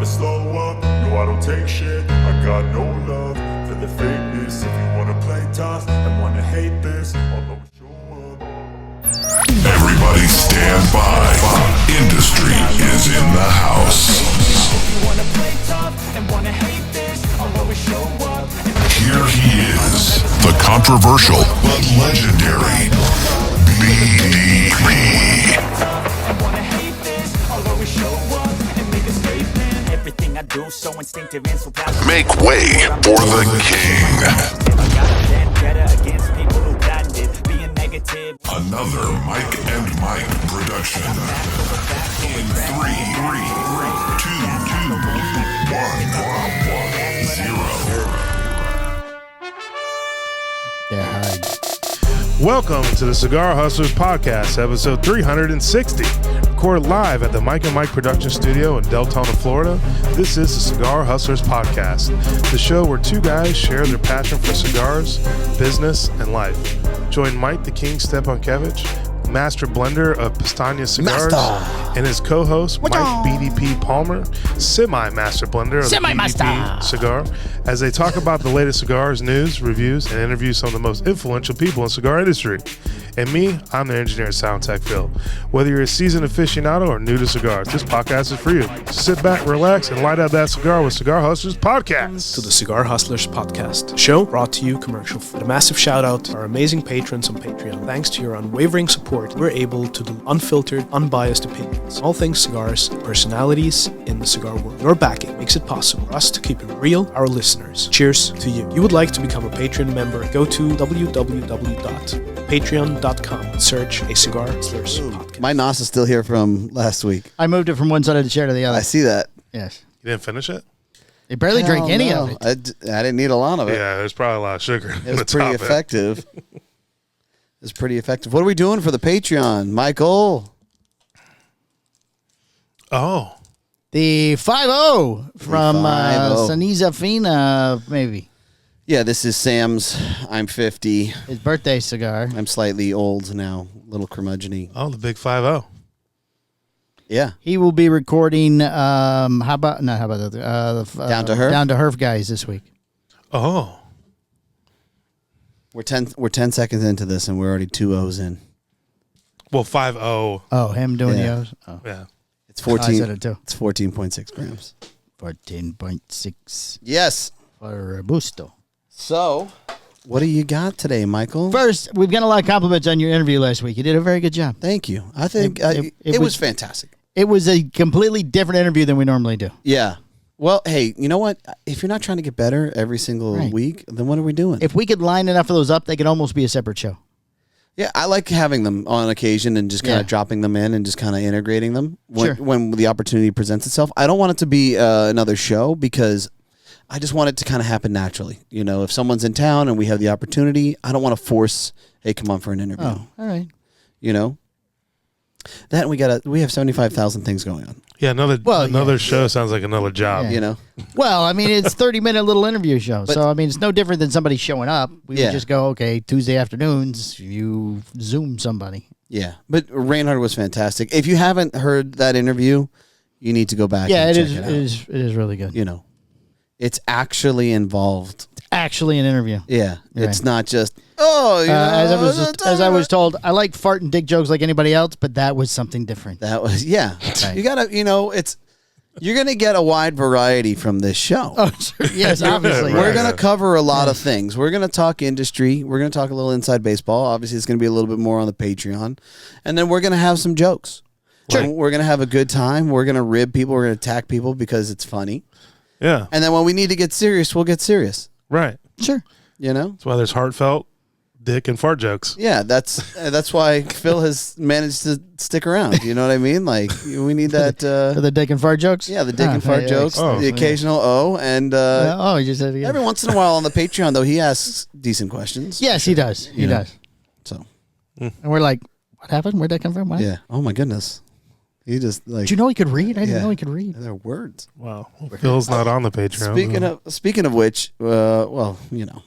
never slow up. No, I don't take shit. I got no love for the fakeness. If you wanna play tough and wanna hate this, I'll always show up. Everybody stand by. Industry is in the house. If you wanna play tough and wanna hate this, I'll always show up. Here he is, the controversial but legendary BDP. I wanna hate this, I'll always show up and make a statement. Everything I do so instinctive and so passionate. Make way for the king. If I got a vendetta against people who patented being negative. Another Mike and Mike production. In 3, 2, 1, 0. They're hard. Welcome to the Cigar Hustlers Podcast, episode 360. Recorded live at the Mike and Mike production studio in Deltona, Florida. This is the Cigar Hustlers Podcast, the show where two guys share their passion for cigars, business, and life. Join Mike the King Stepankevich, master blender of Pestana Cigars, and his co-host Mike BDP Palmer, semi-master blender of the BDP cigar, as they talk about the latest cigars, news, reviews, and interview some of the most influential people in the cigar industry. And me, I'm the engineer and sound tech Phil. Whether you're a seasoned aficionado or new to cigars, this podcast is for you. So sit back, relax, and light up that cigar with Cigar Hustlers Podcast. To the Cigar Hustlers Podcast, show brought to you commercial-free. A massive shout-out to our amazing patrons on Patreon. Thanks to your unwavering support, we're able to do unfiltered, unbiased opinions. All things cigars, personalities in the cigar world. Your backing makes it possible for us to keep it real, our listeners. Cheers to you. If you would like to become a Patreon member, go to www.patreon.com and search a Cigar Hustlers Podcast. My NOS is still here from last week. I moved it from one side of the chair to the other. I see that. Yes. You didn't finish it? They barely drank any Hell of no. it. I didn't need a lot of it. Yeah, there's probably a lot of sugar. It was pretty effective. It's pretty effective. What are we doing for the Patreon, Michael? Oh. The 5-0 from 5-0. Saniza Fina, maybe. Yeah, this is Sam's. I'm 50. His birthday cigar. I'm slightly old now, a little curmudgeon-y. Oh, the big 5-0. Yeah. He will be recording, Down to Herf guys this week. Oh. We're 10 seconds into this, and we're already 2 O's in. Well, 5-0. Oh, him doing Yeah. the O's? Oh. Yeah. It's 14. I said it too. It's 14.6 grams. 14.6 Yes. for Robusto. So, what do you got today, Michael? First, we've got a lot of compliments on your interview last week. You did a very good job. Thank you. I think It it was was- fantastic. It was a completely different interview than we normally do. Yeah. Well, hey, you know what? If you're not trying to get better every single Right. week, then what are we doing? If we could line enough of those up, they could almost be a separate show. Yeah, I like having them on occasion and just kind of Yeah. dropping them in and just kind of integrating them when, Sure. when the opportunity presents itself. I don't want it to be another show because I just want it to kind of happen naturally. You know, if someone's in town and we have the opportunity, I don't want to force, hey, come on for an interview. Oh, all right. You know? That and we have 75,000 things going on. Yeah, another show sounds like another job. Yeah. You know? Well, I mean, it's 30-minute little interview show. But- So, I mean, it's no different than somebody showing up. We Yeah. would just go, okay, Tuesday afternoons, you Zoom somebody. Yeah. But Reinhard was fantastic. If you haven't heard that interview, you need to go back Yeah, and it check is. it out. It is really good. You know, it's actually involved. Actually, an interview. Yeah, Right. it's not just you know, As I was told, I like fart and dick jokes like anybody else, but that was something different. That was Right. You gotta, you're gonna get a wide variety from this show. Oh, sure. Yes, obviously. We're Right. gonna cover a lot of things. We're gonna talk industry. We're gonna talk a little inside baseball. Obviously, it's gonna be a little bit more on the Patreon, and then we're gonna have some jokes. Sure. We're gonna have a good time. We're gonna rib people. We're gonna attack people because it's funny. Yeah. And then when we need to get serious, we'll get serious. Right. Sure. You know. That's why there's heartfelt dick and fart jokes. Yeah, that's why Phil has managed to stick around. You know what I mean? Like we need that. For the dick and fart jokes? Yeah, the dick and fart yeah, jokes, Oh. the occasional O, and Oh, you just said it again. every once in a while on the Patreon though he asks decent questions. Yes, he does. He You know. does. So And we're like, what happened? Where'd that come from? What? yeah. Oh my goodness. He just like. Did you know he could read? I didn't Yeah. know he could read. They're words. Wow. Phil's not on the Patreon. Speaking of which, well, you know,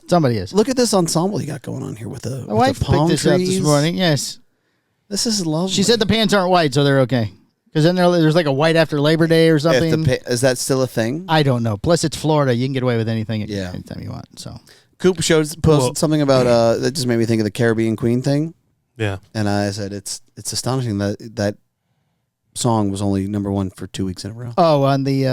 Somebody is. look at this ensemble you got going on here with the, My wife palm picked this trees. up this morning. Yes. This is lovely. She said the pants aren't white, so they're okay. Because then there's like a white after Labor Day or something. Is that still a thing? I don't know. Plus, it's Florida. You can get away with anything Yeah. anytime you want. So Coop posted something about that just made me think of the Caribbean Queen thing. Yeah. And I said it's astonishing that song was only #1 for 2 weeks in a row. Oh, on the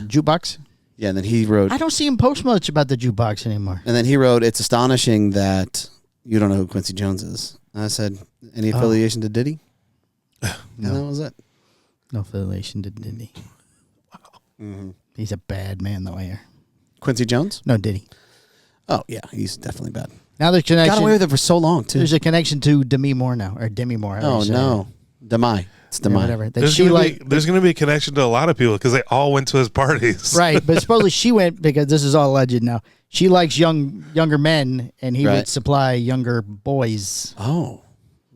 jukebox? Yeah, and then he wrote I don't see him post much about the jukebox anymore. And then he wrote, it's astonishing that you don't know who Quincy Jones is. And I said, any affiliation to Diddy? No. And that was it. No affiliation to Diddy. Wow. Mm-hmm. He's a bad man, though, I hear. Quincy Jones? No, Diddy. Oh, yeah, he's definitely bad. Now there's connection. Got away with it for so long, too. There's a connection to Demi Moore now, or Demi Moore. Oh, no. Demi. It's Demi. Yeah, whatever. There's going to be a connection to a lot of people because they all went to his parties. Right, but supposedly she went, because this is all alleged now, she likes younger men, and he would supply younger boys. Oh,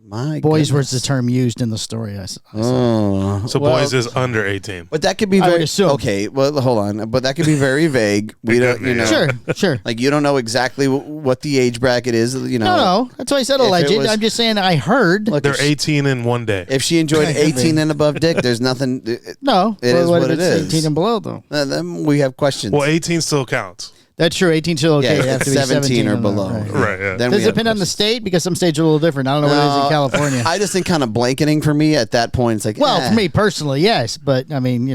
my Boys was the term used in the story. So boys is under 18. But that could be I would very... assume. Okay, well, hold on. But that could be very vague. We don't, you know... Sure. Like, you don't know exactly what the age bracket is, you know. No. That's why I said alleged. I'm just saying I heard. Look, They're 18 in one day. If she enjoyed 18 and above dick, there's nothing... No. It is what it is. 18 and below, though. Then we have questions. Well, 18 still counts. That's true. 18 still okay. Yeah, It has to be 17 or and below. Right, yeah. Then Does we it have depend on the questions. state? Because some states are a little different. I don't know what it is in California. I just think kind of blanketing for me at that point. It's like, Well, for me personally, yes. But, I mean,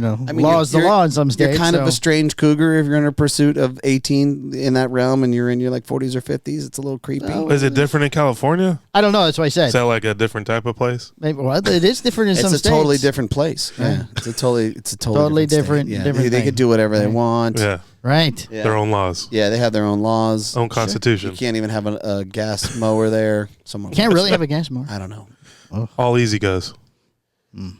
law's the you're- law in some states. You're kind of so- a strange cougar if you're in a pursuit of 18 in that realm and you're in your like 40s or 50s. It's a little creepy. Is it different in California? I don't know. That's what I said. Is that like a different type of place? Maybe, well, it is different in It's some a states. totally different place. Yeah, it's a totally different- state. Yeah, different they thing. could do whatever they want. Yeah. Right. Yeah. Their own laws. Yeah, they have their own laws. Own constitution. You can't even have a gas mower there. Someone Can't really have a gas mower. I don't know. All easy goes. All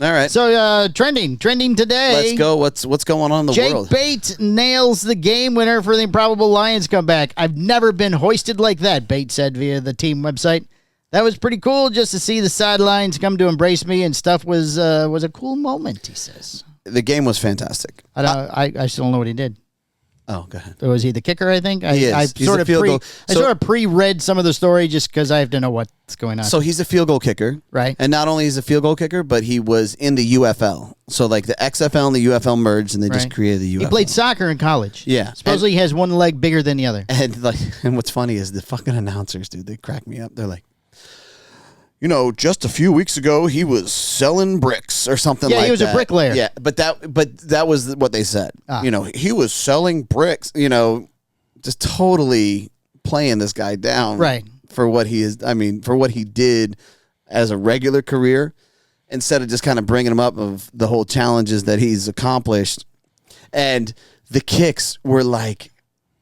right. So trending today. Let's go. What's going on in the Jake world? Bate nails the game winner for the improbable Lions comeback. I've never been hoisted like that, Bate said via the team website. That was pretty cool just to see the sidelines come to embrace me and stuff was a cool moment, he says. The game was fantastic. I still don't know what he did. Oh, go ahead. Was he the kicker, I think? He is. I He's sort a of field goal. I sort of pre-read some of the story just because I have to know what's going on. So he's a field goal kicker. Right. And not only is a field goal kicker, but he was in the UFL. So like the XFL and the UFL merged and they just Right. created the UFL. He played soccer in college. Yeah. Supposedly he has one leg bigger than the other. And what's funny is the fucking announcers, dude, they crack me up. They're like, just a few weeks ago he was selling bricks or something like that. Yeah, he was a bricklayer. Yeah, but that was what they said. Ah. He was selling bricks, just totally playing this guy down. Right. For what he is, for what he did as a regular career, instead of just kind of bringing him up of the whole challenges that he's accomplished. And the kicks were like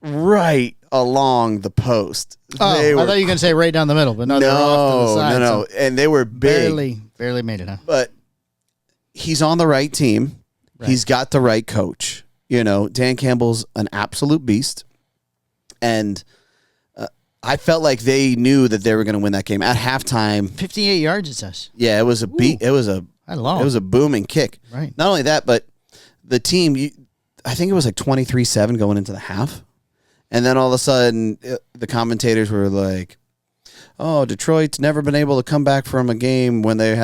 right along the post. Oh, I thought you were going to say right down the middle, but no, they were off to the side. No. So And they were big. barely made it, huh? But he's on the right team. Right. He's got the right coach. Dan Campbell's an absolute beast. And I felt like they knew that they were going to win that game at halftime. 58 yards, it says. Yeah, it was a beat. It was a booming kick. Right. Not only that, but the team, I think it was like 23-7 going into the half. And then all of a sudden, the commentators were like, "Oh, Detroit's never been able to come back from a game when they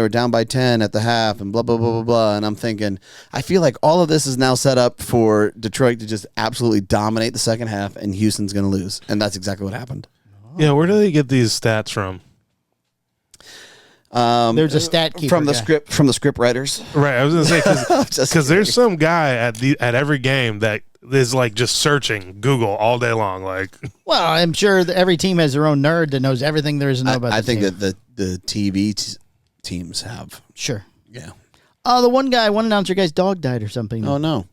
were down by 10 at the half," and blah blah blah blah blah. And I'm thinking, I feel like all of this is now set up for Detroit to just absolutely dominate the second half, and Houston's going to lose, and that's exactly what happened. Yeah, where do they get these stats from? There's a stat keeper from the guy. script writers. Right, I was going to say because there's kidding. some guy at every game that is like just searching Google all day long. Like, Well, I'm sure that every team has their own nerd that knows everything there is to know about I the think team. that the TV teams have. Sure. Yeah. Oh, the one announcer guy's dog died or something. Oh no.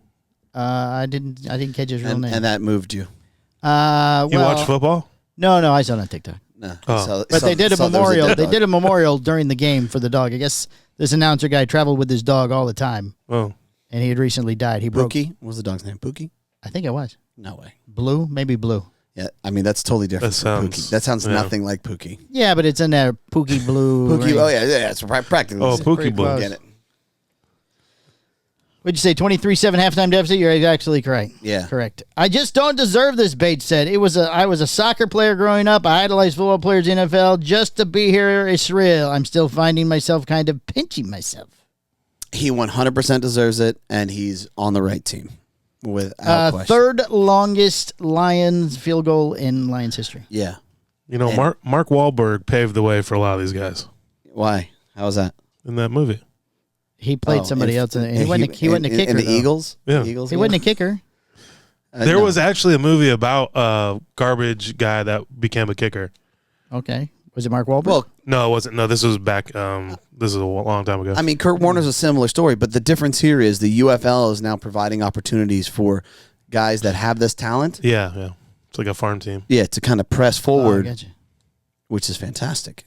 I didn't catch his real name. And that moved you. you watch football? No, I saw it on TikTok. No. Oh. But they did a there was memorial. dead They dog. did a memorial during the game for the dog. I guess this announcer guy traveled with his dog all the time, Oh, and he had recently died. He broke. Pookie? What was the dog's name? Pookie? I think it was No way. Blue, maybe Blue. Yeah, that's totally different. That from sounds- Pookie. That sounds yeah. nothing like Pookie. Yeah, but it's in there. Pookie Blue. Pookie. ring. Oh yeah, it's practically. oh, the same. Pookie pretty Blue. close. Get it? What'd you say, 23-7 halftime deficit? You're actually correct. Yeah. Correct. I just don't deserve this, Bates said. I was a soccer player growing up. I idolized football players in the NFL. Just to be here is surreal. I'm still finding myself kind of pinching myself. He 100% deserves it, and he's on the right team. Without question. Third longest Lions field goal in Lions history. Yeah. You know, Mark Wahlberg paved the way for a lot of these guys Why? How was that? in that movie. He played somebody else. He wasn't a kicker. In the though. Eagles? Yeah. The Eagles, He wasn't a kicker. There no. was actually a movie about a garbage guy that became a kicker. Okay. Was it Mark Wahlberg? Well, No, it wasn't. No, this was back. This is a long time ago. I mean, Kurt Warner's a similar story, but the difference here is the UFL is now providing opportunities for guys that have this talent. yeah. It's like a farm team. Yeah, to kind of press Oh, I forward, gotcha. which is fantastic.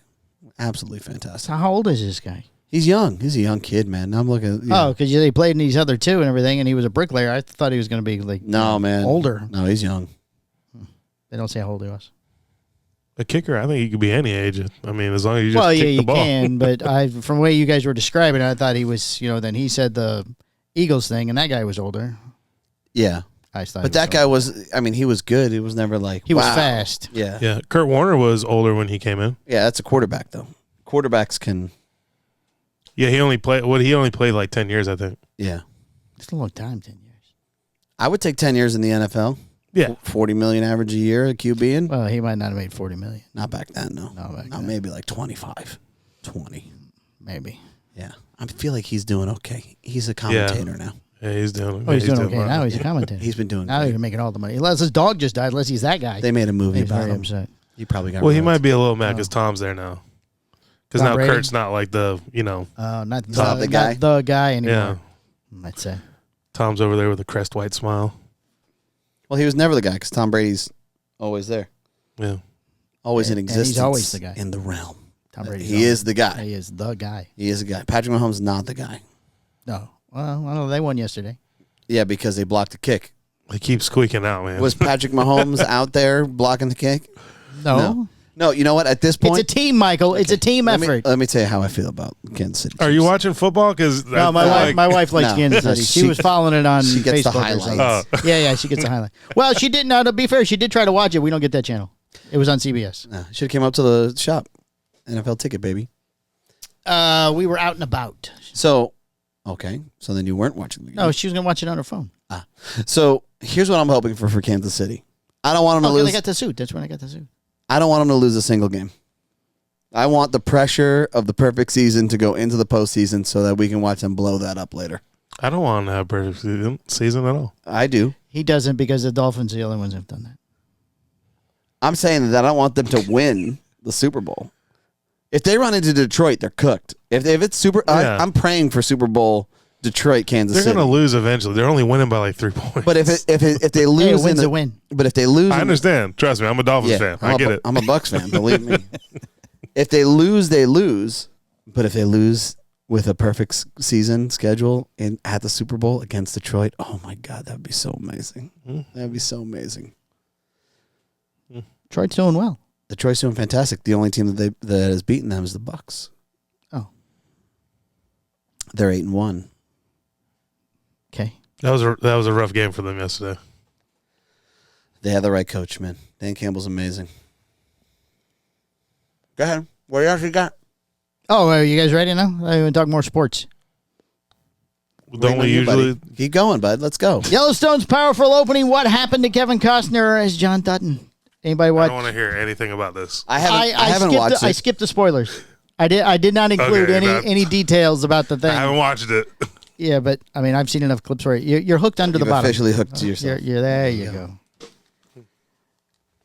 Absolutely fantastic. So how old is this guy? He's young. He's a young kid, man. I'm looking. Oh, because he played in these other two and everything, and he was a bricklayer. I thought he was going to be like No, man. older. No, he's young. They don't say how old he was. A kicker, I think he could be any age. I mean, as long as you just kick the you ball. can, but from the way you guys were describing it, I thought he was, then he said the Eagles thing, and that guy was older. Yeah. I thought But that guy was, I mean, he was good. He was never like, He was wow. fast. Yeah. Yeah, Kurt Warner was older when he came in. Yeah, that's a quarterback, though. Quarterbacks can, Yeah, he only played like 10 years, I think. yeah. It's a long time, 10 years. I would take 10 years in the NFL. Yeah. 40 million average a year at QB. Well, he might not have made $40 million. Not back then, no. No, back No, then. maybe like 25, 20. Maybe. Yeah. I feel like he's doing okay. He's a commentator now. Yeah, he's doing. Oh, he's doing okay fine. now. He's a commentator. He's been doing Now great. he's making all the money. Unless his dog just died. Unless he's that guy. They made a movie He's about very him. upset. You probably got Well, he rid of might it. be a little mad because Tom's there now. Because Tom now Brady? Kurt's not like the Not the guy? Not the guy anymore. yeah. I'd say. Tom's over there with a crest white smile. Well, he was never the guy because Tom Brady's always there. Yeah. Always in And he's existence. always the guy. In the realm. Tom Brady. He is the guy. He is the guy. He is the guy. Patrick Mahomes is not the guy. No. Well, I don't know. They won yesterday. Yeah, because they blocked the kick. He keeps squeaking out, man. Was Patrick Mahomes out there blocking the kick? No. No, you know what? At this It's point, a team, Michael. It's a team effort. Let me tell you how I feel about Kansas City. Are you Chiefs. watching football? Because No, my wife likes No. Kansas No, City. she- She was following it on she gets the Facebook or highlights. something. Yeah, she gets the highlight. Well, she did. No, to be fair, she did try to watch it. We don't get that channel. It was on CBS. Should have came up to the shop. NFL ticket, baby. We were out and about. So, okay. So then you weren't watching the game. No, she was gonna watch it on her phone. So here's what I'm hoping for Kansas City. I don't want them to I lose. got the suit. That's when I got the suit. I don't want them to lose a single game. I want the pressure of the perfect season to go into the postseason so that we can watch them blow that up later. I don't want to have a perfect season at all. I do. He doesn't because the Dolphins are the only ones who've done that. I'm saying that I don't want them to win the Super Bowl. If they run into Detroit, they're cooked. If it's Super, Yeah. I'm praying for Super Bowl Detroit, Kansas They're City. going to lose eventually. They're only winning by like 3 points. But if they Hey, a lose, win's a win. But if they lose, I understand. Trust me, I'm a Dolphins fan. I get it. I'm a Bucks fan. Believe me. If they lose, they lose. But if they lose with a perfect season schedule at the Super Bowl against Detroit, oh my God, that'd be so amazing. That'd be so amazing. Detroit's doing well. Detroit's doing fantastic. The only team that has beaten them is the Bucks. Oh, They're 8-1. okay. That was a rough game for them yesterday. They have the right coach, man. Dan Campbell's amazing. Go ahead. What else you got? Oh, are you guys ready now? I want to talk more sports. Don't we usually? Keep going, bud. Let's go. Yellowstone's powerful opening. What happened to Kevin Costner as John Dutton? Anybody I watch? don't want to hear anything about this. I haven't watched I it. skipped the spoilers. I did not include Okay, any details about the I thing. haven't watched it. Yeah, but I mean, I've seen enough clips where you're hooked under You've the bottom. officially hooked to yourself. You're there. You go.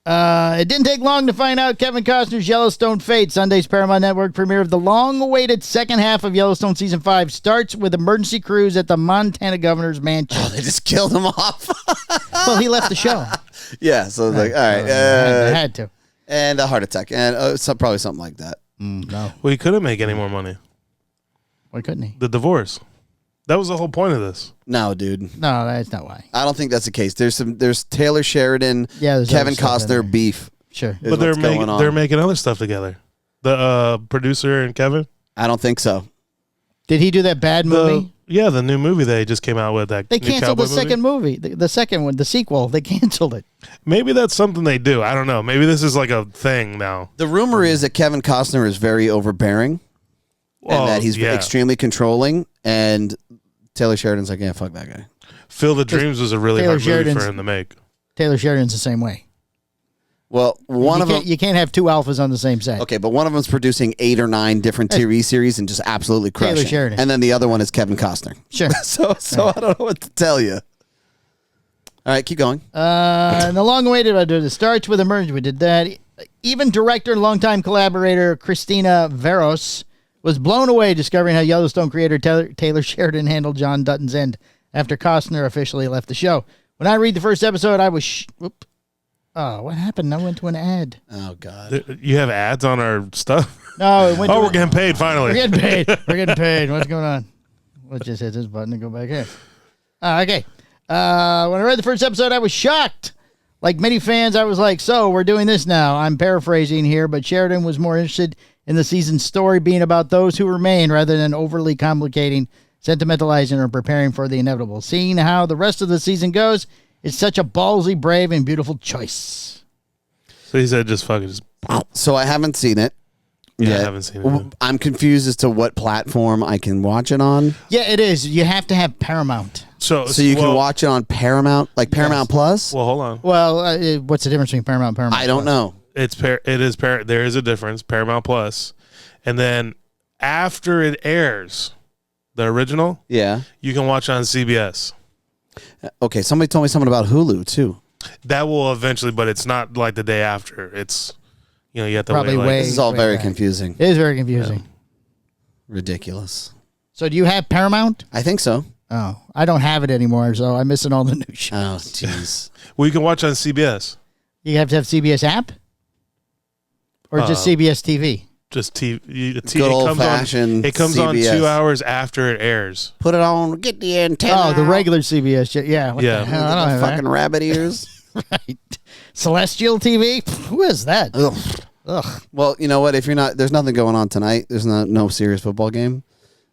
It didn't take long to find out Kevin Costner's Yellowstone fate. Sunday's Paramount Network premiere of the long-awaited second half of Yellowstone Season 5 starts with emergency crews at the Montana governor's mansion. They just killed him off. Well, he left the show. Yeah, so like, all right. I had to. And a heart attack. And probably something like that. No. Well, he couldn't make any more money. Why couldn't he? The divorce. That was the whole point of this. No, dude. No, that's not why. I don't think that's the case. There's Taylor Sheridan, Yeah, there's Kevin other stuff in there. Costner beef. Sure. is But what's going on. they're making other stuff together. The producer and Kevin. I don't think so. Did he do that bad movie? Yeah, the new movie they just came out with. That They new canceled the cowboy second movie, the second one, the sequel. They canceled it. Maybe that's something they do. I don't know. Maybe this is like a thing now. The rumor is that Kevin Costner is very overbearing and that he's extremely controlling. And Taylor Sheridan's like, yeah, fuck that guy. Field of Dreams was a really Taylor hard movie Sheridan's- for him to make. Taylor Sheridan's the same way. Well, You can't have two alphas on the same set. Okay, but one of them's producing 8 or 9 different TV series and just absolutely crushing. Taylor Sheridan. And then the other one is Kevin Costner. Sure. So I don't know what to tell you. All right, keep going. And the long-awaited, it starts with Emerge. We did that. Even director and longtime collaborator Christina Veros was blown away discovering how Yellowstone creator Taylor Sheridan handled John Dutton's end after Costner officially left the show. When I read the first episode, I was... Oh, what happened? I went to an ad. Oh, God. You have ads on our stuff? No, it went to we're getting paid finally. We're getting paid. We're getting paid. What's going on? Let's just hit this button and go back here. Okay. When I read the first episode, I was shocked. Like many fans, I was like, so we're doing this now. I'm paraphrasing here, but Sheridan was more interested in the season's story being about those who remain rather than overly complicating, sentimentalizing, or preparing for the inevitable. Seeing how the rest of the season goes, it's such a ballsy, brave, and beautiful choice. So he said just fucking just... So I haven't seen it. Yeah, I haven't seen it. I'm confused as to what platform I can watch it on. Yeah, it is. You have to have Paramount. So you can watch it on Paramount, like Paramount Plus? Well, hold on. Well, what's the difference between Paramount and Paramount? I don't know. There is a difference. Paramount Plus, and then after it airs, the original, Yeah. you can watch on CBS. Okay, somebody told me something about Hulu, too. That will eventually, but it's not like the day after. It's, you have to Probably wait. wait. This is all very back. confusing. It is very confusing. Ridiculous. So do you have Paramount? I think so. Oh, I don't have it anymore, so I'm missing all the new shows. Oh, jeez. Well, you can watch on CBS. You have to have CBS app? Or just CBS TV? Just TV. Good old-fashioned It comes on CBS. 2 hours after it airs. Put it on, get the antenna. Oh, the regular CBS. Yeah. What Yeah. the hell? I don't have fucking rabbit ears. that. Right. Celestial TV? Who is that? Ugh. Ugh. Well, you know what? If you're not, there's nothing going on tonight. There's no serious football game.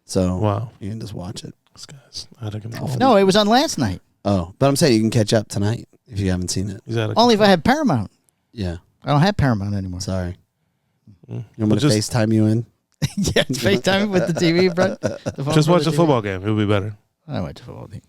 So Wow. you can just watch it. This guy's out of control. No, it was on last night. Oh, but I'm saying you can catch up tonight if you haven't seen it. He's out of Only if I have Paramount. Yeah. I don't have Paramount anymore. Sorry. control. You want me to FaceTime you in? Yeah, it's FaceTime with the TV, bro. Just watch the football game. It'll be better. I went to football team.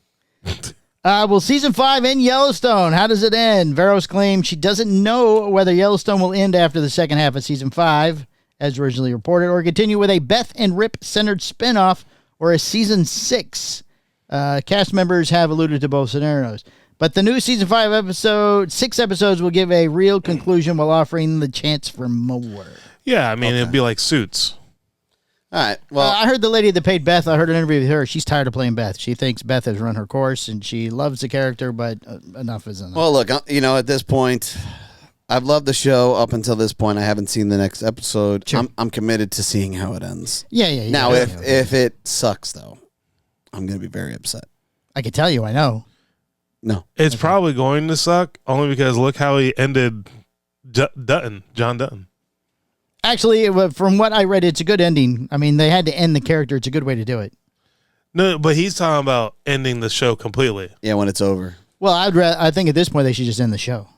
Well, season 5 in Yellowstone. How does it end? Veros claims she doesn't know whether Yellowstone will end after the second half of season 5, as originally reported, or continue with a Beth and Rip centered spinoff or a season 6. Cast members have alluded to both scenarios. But the new season 6 episodes will give a real conclusion while offering the chance for more. Yeah, I mean, it'd be like Suits. All right. Well, I heard the lady that paid Beth, I heard an interview with her. She's tired of playing Beth. She thinks Beth has run her course, and she loves the character, but enough is enough. well, look, at this point, I've loved the show up until this point. I haven't seen the next episode. Sure. I'm committed to seeing how it ends. Yeah. Now, if it sucks, though, I'm going to be very upset. I can tell you, I know. No. It's probably going to suck only because look how he ended Dutton, John Dutton. Actually, from what I read, it's a good ending. I mean, they had to end the character. It's a good way to do it. No, but he's talking about ending the show completely. Yeah, when it's over. Well, I think at this point they should just end the show.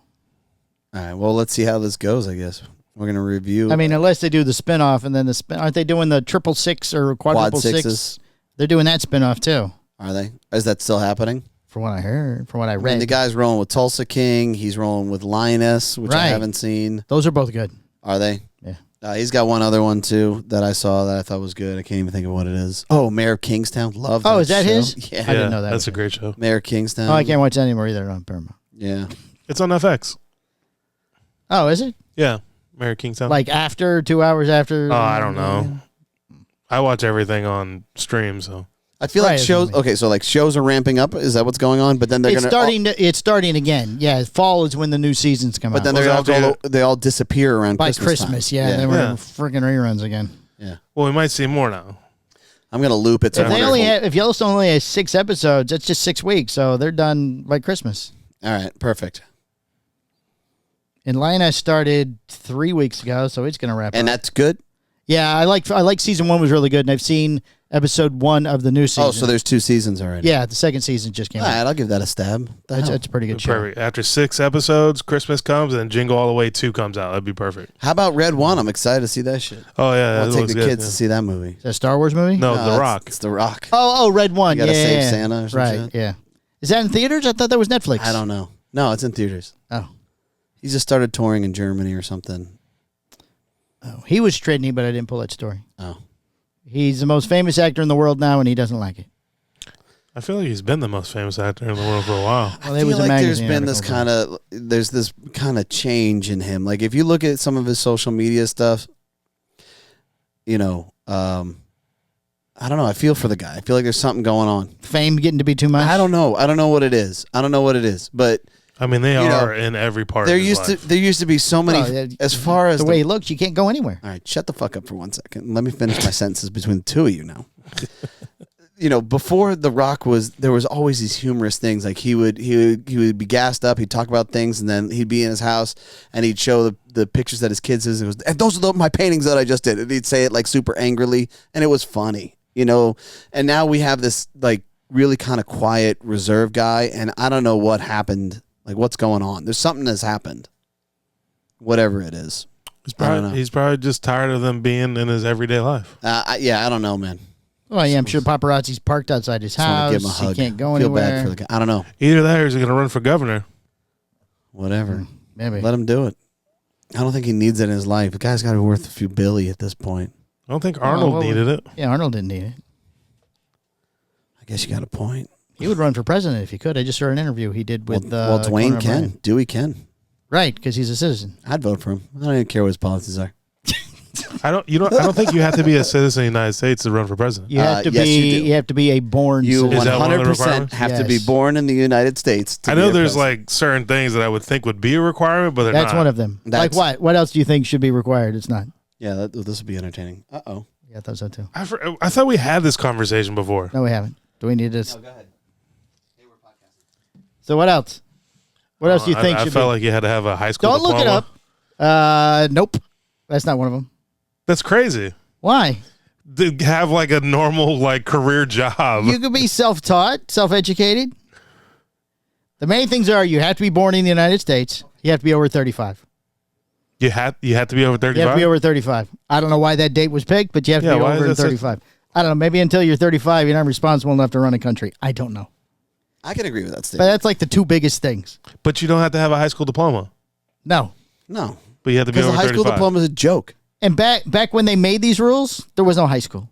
All right. Well, let's see how this goes, I guess. We're going to review. I mean, unless they do the spinoff and then aren't they doing the 666 or quadruple Quad 6? sixes. They're doing that spinoff too. Are they? Is that still happening? From what I heard, from what I I read. mean, the guy's rolling with Tulsa King. He's rolling with Lioness, which I Right. haven't seen. Those are both good. Are they? Yeah. He's got one other one, too, that I saw that I thought was good. I can't even think of what it is. Oh, Mayor of Kingstown. Love that Oh, is that show. his? Yeah. I didn't know that. That's a great show. Mayor of Kingstown. Oh, I can't watch that anymore either on Paramount. Yeah. It's on FX. Oh, is it? Yeah, Mary Kingstown. Like after 2 hours after? Oh, I don't know. I watch everything on stream, so. I feel Right, like shows. Okay, so like shows are ramping up. Is that what's going on? But then they're It's starting again. Yeah, fall is when the new seasons come But out. then they all disappear around by Christmas. Christmas. time. Yeah, they were Yeah. freaking reruns again. Yeah. Well, we might see more now. I'm gonna loop it. To If Yellowstone only has 6 episodes, that's just 6 weeks, so they're done by Christmas. All right, perfect. And Lioness started 3 weeks ago, so it's going to wrap up. And that's good. Yeah, I like season 1 was really good, and I've seen Episode 1 of the new season. Oh, so there's 2 seasons already. Yeah, the second season just came All out. right, I'll give that a stab. That's a pretty good show. Perfect. After 6 episodes, Christmas comes, and Jingle All the Way 2 comes out. That'd be perfect. How about Red One? I'm excited to see that shit. Oh, yeah. I'll that take looks the good, kids to see that movie. Is that a Star Wars movie? No, The that's- Rock. It's The Rock. Oh, Red One. You gotta yeah, save yeah. Santa or some Right, shit. yeah. Is that in theaters? I thought that was Netflix. I don't know. No, it's in theaters. Oh. He just started touring in Germany or something. Oh. He was trendy, but I didn't pull that story. Oh. He's the most famous actor in the world now, and he doesn't like it. I feel like he's been the most famous actor in the world for a while. Well, I there was feel a like there's magazine been this kind of change in him. Like if you look at some of his social media stuff, you know, I don't know. I feel for the guy. I feel like there's something going on. Fame getting to be too much? I don't know. I don't know what it is. But I mean, they You know, are in every part there of his used life. to there used to be so many. Well, yeah, as far as the way he looks, you can't go anywhere. all right, shut the fuck up for 1 second. Let me finish my sentences between the two of you now. You know, before The Rock there was always these humorous things. Like he would be gassed up. He'd talk about things, and then he'd be in his house and he'd show the pictures that his kids is. And those are my paintings that I just did. And he'd say it like super angrily, and it was funny, you know. And now we have this like really kind of quiet, reserved guy, and I don't know what happened. Like what's going on? There's something that's happened. Whatever it is. He's probably just tired of them being in his everyday life. I don't know, man. Well, yeah, I'm sure paparazzi's parked outside his Just want house. to give him a hug. He can't go Feel anywhere. bad for the guy. I don't know. Either that or he's going to run for governor. Whatever. Maybe. Let him do it. I don't think he needs it in his life. The guy's got to be worth a few billy at this point. I don't think Arnold needed it. Yeah, Arnold didn't need it. I guess you got a point. He would run for president if he could. I just saw an interview he did with well, Dwayne Conan can. O'Brien. Dewey can. Right, because he's a citizen. I'd vote for him. I don't even care what his policies are. I don't think you have to be a citizen of the United States to run for president. You have to yes, be. you do. You have to be a born You citizen. Is that one of the 100% requirements? have to be Yes. born in the United States. To I know be a there's president. like certain things that I would think would be a requirement, but they're That's not. one of them. Like That's- what? What else do you think should be required? It's not. Yeah, this would be entertaining. Uh-oh. Yeah, I thought so too. I thought we had this conversation before. No, we haven't. Do we need this? Go ahead. So what else? What else do you think I should felt be? like you had to have a high school Don't look diploma. it up. Nope. That's not one of them. That's crazy. Why? To have like a normal like career job. You could be self-taught, self-educated. The main things are you have to be born in the United States. You have to be over 35. You have to be over 35. You have to be over 35. I don't know why that date was picked, but you have to Yeah, be why over is that 35. I don't know. Maybe until you're 35, you're not responsible enough to run a country. I don't know. I can agree with that But statement. that's like the two biggest things. But you don't have to have a high school diploma. No. No. But you have to be Because over the high 35. school diploma is a joke. And back when they made these rules, there was no high school.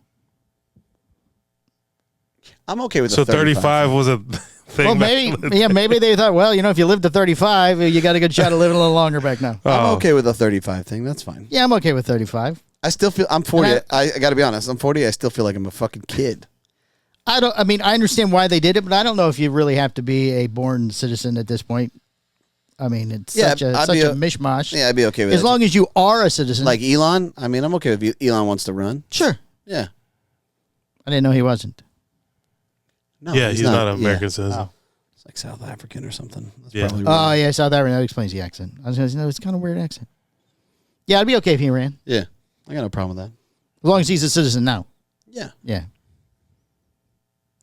I'm okay with So the 35. 35 was a thing. Well, back then. maybe they thought, well, if you live to 35, you got a good shot of living a little longer back now. I'm Oh. okay with the 35 thing. That's fine. Yeah, I'm okay with 35. I still feel I'm 40. And I got to be honest. I'm 40. I still feel like I'm a fucking kid. I understand why they did it, but I don't know if you really have to be a born citizen at this point. I mean, it's Yeah, such a I'd be mishmash. Yeah, I'd be okay with As it. long as you are a citizen. Like Elon. I mean, I'm okay if Elon wants to run. Sure. Yeah. I didn't know he wasn't. No, Yeah, he's not an yeah. American citizen. Oh. It's like South African or something. That's Yeah. probably Oh, right. yeah, South African. That explains the accent. I was going to say, it's kind of a weird accent. Yeah, I'd be okay if he ran. Yeah. I got no problem with that. As long as he's a citizen now. Yeah. Yeah.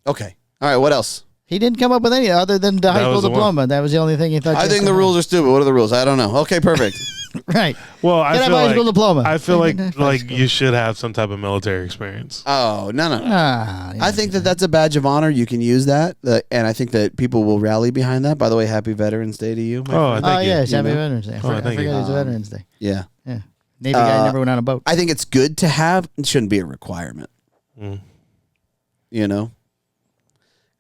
Okay. All right. What else? He didn't come up with any other than the high school was the one. diploma. That was the only thing he thought. I think the rules are stupid. What are the rules? I don't know. Okay, perfect. Right. Well, I Get feel a high like school diploma. I feel like High school. you should have some type of military experience. Oh, no. Ah, yeah. I think that's a badge of honor. You can use that. And I think that people will rally behind that. By the way, happy Veterans Day to you. my Oh, friend. thank Oh, you. yeah, it's Happy know? Veterans Day. I forgot thank you. it's Veterans Day. Yeah. Yeah. Navy guy never went on a boat. I think it's good to have. It shouldn't be a requirement. Mm. You know?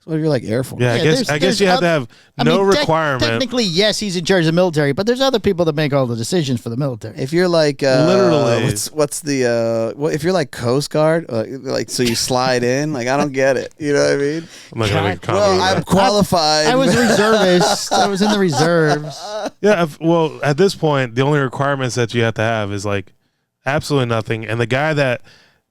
So if you're like Air Force. Yeah, Yeah, I guess you have to have no requirement. Technically, yes, he's in charge of the military, but there's other people that make all the decisions for the military. If you're like Literally. what's the if you're like Coast Guard, like so you slide in, like I don't get it. You know what I mean? I'm not gonna make a comment. Well, on I'm that. qualified. I was a reservist. I was in the reserves. Yeah, well, at this point, the only requirements that you have to have is like absolutely nothing. And the guy that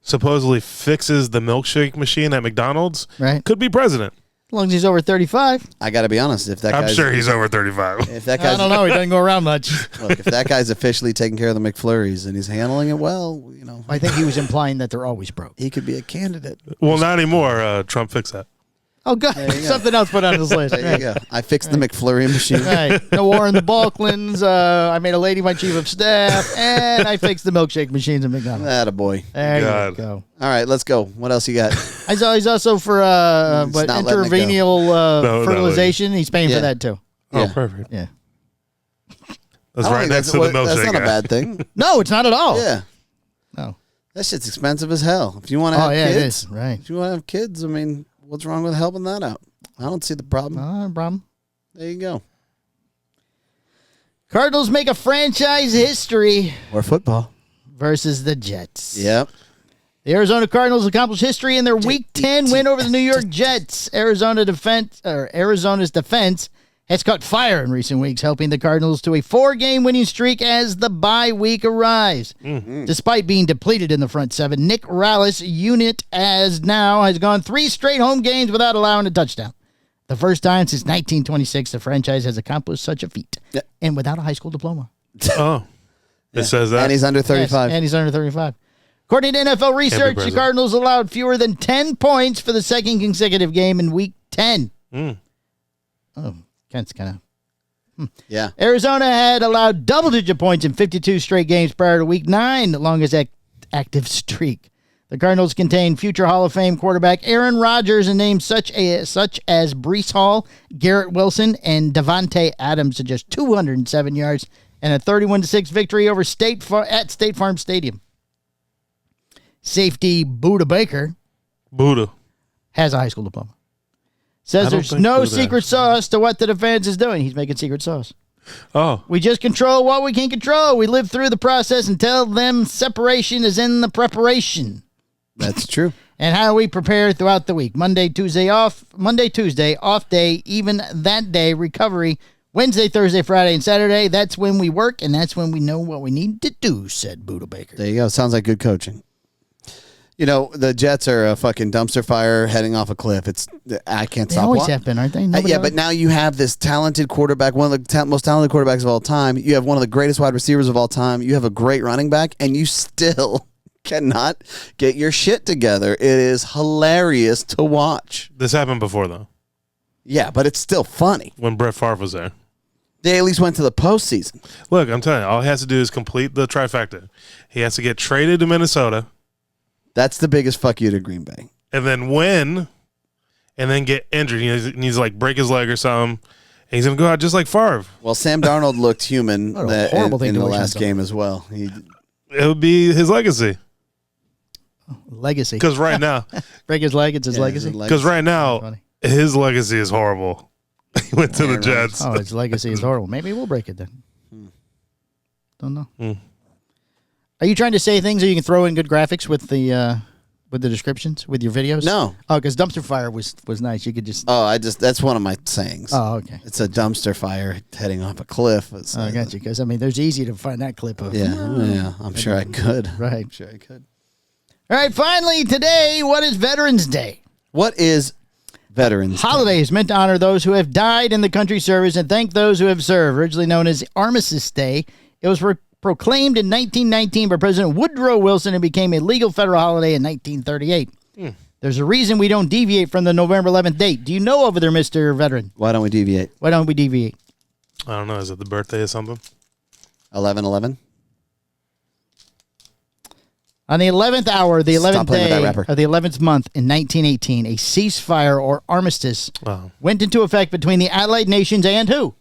supposedly fixes the milkshake machine at McDonald's Right. could be president. As long as he's over 35. I got to be honest. If that I'm guy's, sure he's over 35. If that I guy's, don't know. He doesn't go around much. look, if that guy's officially taking care of the McFlurries and he's handling it well, I think he was implying that they're always broke. he could be a candidate. Well, not anymore. Trump fixed that. Oh, good. There you go. Something else put on his list. There you go. I fixed the McFlurry machine. Right. No war in the Balklands. I made a lady my chief of staff, and I fixed the milkshake machines at McDonald's. Attaboy. There God. you go. All right, let's go. What else you got? I saw he's also for not letting it go. intravenous No, fertilization. He's paying Yeah. for that too. Oh, Yeah. perfect. Yeah. That's I don't right think next to the milkshake. That's not a guy. bad thing. No, it's not at all. Yeah. No. That shit's expensive as hell. If you want to have Oh yeah, kids, it is. Right. if you want to have kids, I mean, what's wrong with helping that out? I don't see the problem. No problem. There you go. Cardinals make a franchise history Or football. versus the Jets. Yep. The Arizona Cardinals accomplished history in their Week 10 win over the New York Jets. Arizona's defense has caught fire in recent weeks, helping the Cardinals to a 4-game winning streak as the bye week arrives. Despite being depleted in the front seven, Nick Rallis' unit has gone 3 straight home games without allowing a touchdown. The first time since 1926 the franchise has accomplished such a feat, Yeah. and without a high school diploma. Oh, it says that. And he's under 35. Yes, and he's under 35. According to NFL research, the president. Cardinals allowed fewer than 10 points for the second consecutive game in Week 10. Oh, that's kind of... Yeah. Arizona had allowed double-digit points in 52 straight games prior to Week 9, the longest active streak. The Cardinals contain future Hall of Fame quarterback Aaron Rodgers and names such as Breece Hall, Garrett Wilson, and Davante Adams to just 207 yards and a 31-6 victory over State Farm Stadium. Safety Buda Baker Buddha. has a high school diploma. I Says don't there's think no Buda secret has. sauce to what the defense is doing. He's making secret sauce. Oh, We just control what we can control. We live through the process and tell them separation is in the preparation. That's true. And how we prepare throughout the week. Monday, Tuesday, off day, even that day, recovery. Wednesday, Thursday, Friday, and Saturday. That's when we work, and that's when we know what we need to do, said Buda Baker. There you go. Sounds like good coaching. You know, the Jets are a fucking dumpster fire heading off a cliff. I can't They stop. always have been, aren't they? Nobody Yeah, else? but now you have this talented quarterback, one of the most talented quarterbacks of all time. You have one of the greatest wide receivers of all time. You have a great running back, and you still cannot get your shit together. It is hilarious to watch. this happened before, though, Yeah, but it's still funny. when Brett Favre was there. They at least went to the postseason. Look, I'm telling you, all he has to do is complete the trifecta. He has to get traded to Minnesota That's the biggest fuck you to Green Bay. and then win and then get injured. He needs to, like, break his leg or something. And he's going to go out just like Favre. Well, Sam Darnold looked human What a horrible thing in to the wish on last someone. game as well. It would be his legacy. Legacy. Because right now, Break his leg, it's his Yeah, legacy. because right now, Funny. his legacy is horrible. He went to the Aaron Jets. Oh, his legacy is horrible. Maybe we'll break it then. Don't know. Are you trying to say things so you can throw in good graphics with the descriptions, with your videos? No. Oh, because dumpster fire was nice. You could just... That's one of my sayings. Oh, okay. It's a dumpster fire heading off a cliff. It's, I got you. Because, I mean, there's easy to find that clip of. Yeah, I'm sure I could. Right. I'm sure I could. All right, finally, today, what is Veterans Day? What is Veterans Day? Holiday is meant to honor those who have died in the country service and thank those who have served. Originally known as Armistice Day, it was proclaimed in 1919 by President Woodrow Wilson and became a legal federal holiday in 1938. There's a reason we don't deviate from the November 11th date. Do you know over there, Mr. Veteran? Why don't we deviate? Why don't we deviate? I don't know. Is it the birthday or something? 11/11. On the 11th hour, the Stop 11th playing with that day rapper. of the 11th month in 1918, a ceasefire or armistice Oh. went into effect between the Allied nations and who?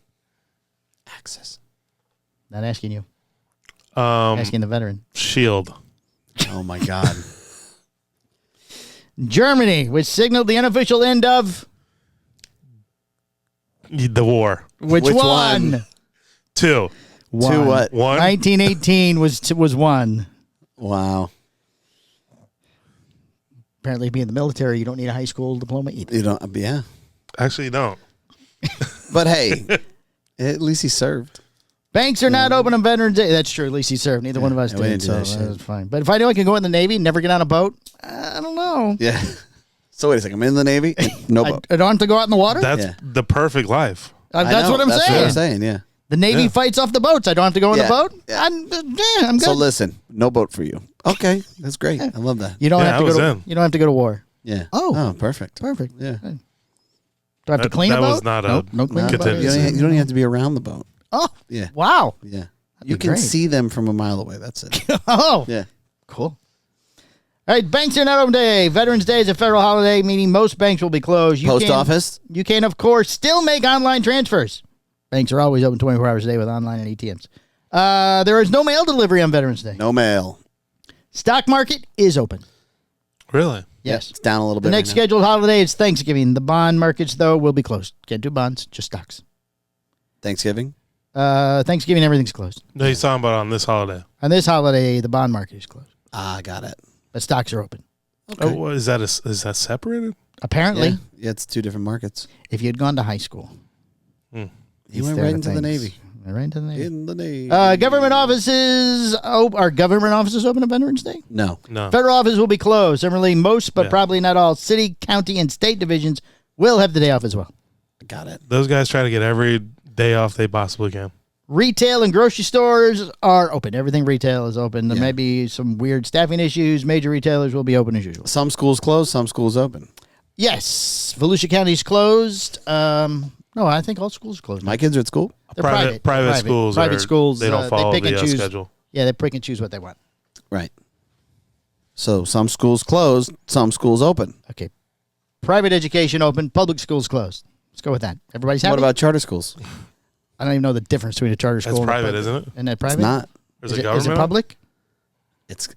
Axis. Not asking you. Asking the veteran. Shield. Oh my God. Germany, which signaled the unofficial end of The war. which Which one? one? 2. One. To what? 1. 1918 was one. Wow. Apparently, being in the military, you don't need a high school diploma either. You don't. Yeah. Actually, you don't. But hey, at least he served. Banks are not open on Veterans Day. That's true. At least he served. Neither one of us Yeah, we did, didn't do so that shit. that was fine. But if I knew I could go in the Navy, never get on a boat, I don't know. Yeah. So wait a second. I'm in the Navy. No boat. I don't have to go out in the water. That's the perfect life. That's what I'm That's saying. what I'm saying. Yeah. The Navy fights off the boats. I don't have to go in the Yeah. boat. Yeah. I'm good. So listen, no boat for you. Okay, that's great. I love that. you don't Yeah, have to I go. was To, in. you don't have to go to war. Yeah. Oh. Perfect. Perfect. Yeah. Do I have to clean that a boat? was not a Nope, no cleaning a boat. contingency. You don't even have to be around the boat. Oh, Yeah. wow. Yeah. be You can great. see them from a mile away. That's it. Oh, Yeah. cool. All right, banks are not open today. Veterans Day is a federal holiday, meaning most banks will be closed. Post office. You can, of course, still make online transfers. Banks are always open 24 hours a day with online and ATMs. There is no mail delivery on Veterans Day. No mail. Stock market is open. Really? Yes. It's down a little The bit. next right now. scheduled holiday is Thanksgiving. The bond markets, though, will be closed. Can't do bonds, just stocks. Thanksgiving. Thanksgiving, everything's closed. No, he's talking about on this holiday. On this holiday, the bond market is closed, Ah, got it. but stocks are open. Oh, what, is that separated? Apparently, Yeah, it's two different markets. if you had gone to high school, You these went sort right of into the things. Navy. Went right into the Navy. In the Navy. Government offices. Are government offices open on Veterans Day? No. No. Federal offices will be closed. Similarly, most, but Yeah. probably not all, city, county, and state divisions will have the day off as well. Got it. Those guys try to get every day off they possibly can. Retail and grocery stores are open. Everything retail is open. There Yeah. may be some weird staffing issues. Major retailers will be open as usual. Some schools closed, some schools open. Yes, Volusia County is closed. No, I think all schools are closed. My kids are at school. They're Private schools. Private schools. They don't follow pick and the choose. schedule. Yeah, they pick and choose what they want. Right. So some schools closed, some schools open. Okay. Private education open. Public schools closed. Let's go with that. Everybody's happy. What about charter schools? I don't even know the difference between a charter school That's and a private, public. isn't it? Isn't that private? It's not. There's Is a it government. public? It's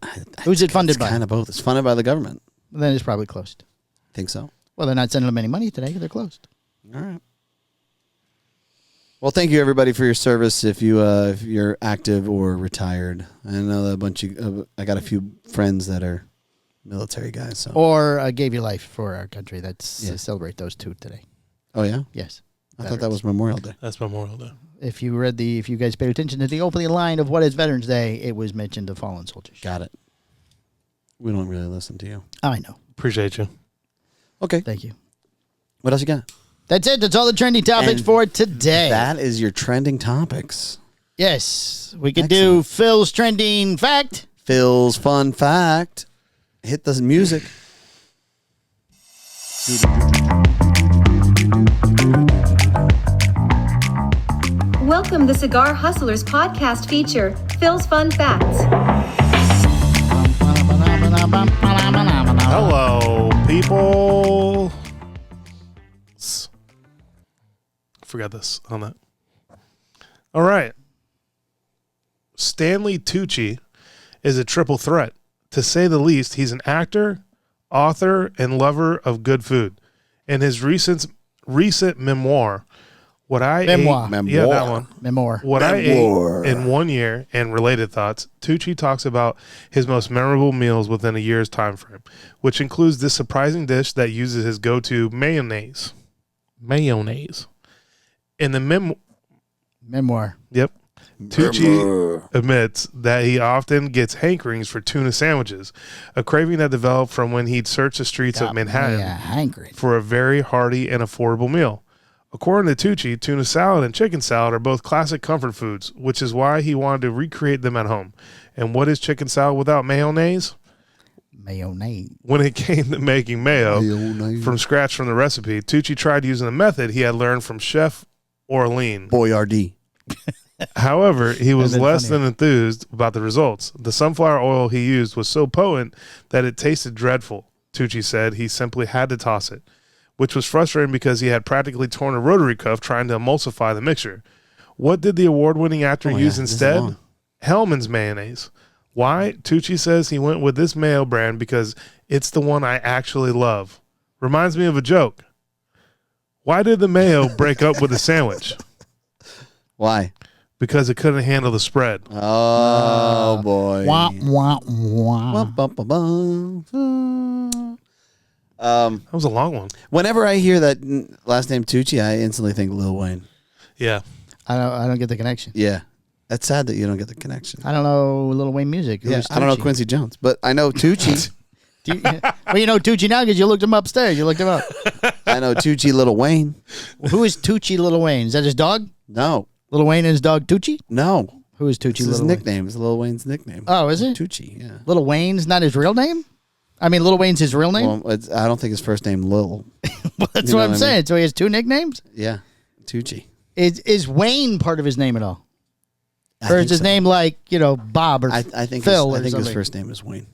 Who's it funded by? Kind of both. It's funded by the government. Then it's probably closed. Think so. Well, they're not sending them any money today. They're closed. All right. Well, thank you everybody for your service. If you're active or retired, I know I got a few friends that are military guys. So. Or gave your life for our country. That's Yeah. celebrate those two today. Oh yeah. Yes. I thought that was Memorial Day. That's Memorial Day. If you guys paid attention to the opening line of what is Veterans Day, it was mentioned the fallen soldiers. Got it. We don't really listen to you. I know. Appreciate you. Okay. Thank you. What else you got? That's it. That's all the trending topics And for today. That is your trending topics. Yes. We could do Phil's trending fact. Phil's fun fact. Hit the music. Welcome to Cigar Hustlers Podcast feature, Phil's Fun Facts. Hello, people. Forgot this on that. All right. Stanley Tucci is a triple threat. To say the least, he's an actor, author, and lover of good food. In his recent memoir, What I Memoir. Ate, yeah, that one. Memoir. What I ate in 1 year and related thoughts, Tucci talks about his most memorable meals within a year's time frame, which includes this surprising dish that uses his go-to mayonnaise. In the Memoir. Yep. Tucci admits that he often gets hankerings for tuna sandwiches, a craving that developed from when he'd search the streets of Manhattan Yeah, hankering. for a very hearty and affordable meal. According to Tucci, tuna salad and chicken salad are both classic comfort foods, which is why he wanted to recreate them at home. And what is chicken salad without mayonnaise? Mayonnaise. When it came to making mayo Mayonnaise. from scratch from the recipe, Tucci tried using a method he had learned from Chef Orlean. Boyardee. However, he was been less funnier. than enthused about the results. The sunflower oil he used was so potent that it tasted dreadful. Tucci said he simply had to toss it, which was frustrating because he had practically torn a rotary cuff trying to emulsify the mixture. What did the award-winning actor use this is instead? long. Hellman's mayonnaise. Why? Tucci says he went with this mayo brand because it's the one I actually love. Reminds me of a joke. Why did the mayo break up with the sandwich? Why? Because it couldn't handle the spread. Oh boy. Wah, wah, wah. That was a long one. Whenever I hear that last name Tucci, I instantly think Lil Wayne. Yeah. I don't get the connection. Yeah. That's sad that you don't get the connection. I don't know Lil Wayne music. Yeah, Who's I don't know Tucci? Quincy Jones, but I know Tucci. Well, you know Tucci now because you looked him upstairs. You looked him up. I know Tucci Little Wayne. Who is Tucci Little Wayne? Is that his dog? No. Little Wayne and his dog Tucci? No. Who is Tucci It's his Little Wayne? nickname. It's Lil Wayne's nickname. Oh, is it? Tucci, yeah. Little Wayne's not his real name? I mean, Little Wayne's his real name? Well, I don't think his first name Lil. Well, that's you know what I'm what I saying. mean? So he has two nicknames? Yeah. Tucci. Is Wayne part of his name at all? I Or think is his so. name like, Bob or I think Phil I or think his something? first name is Wayne.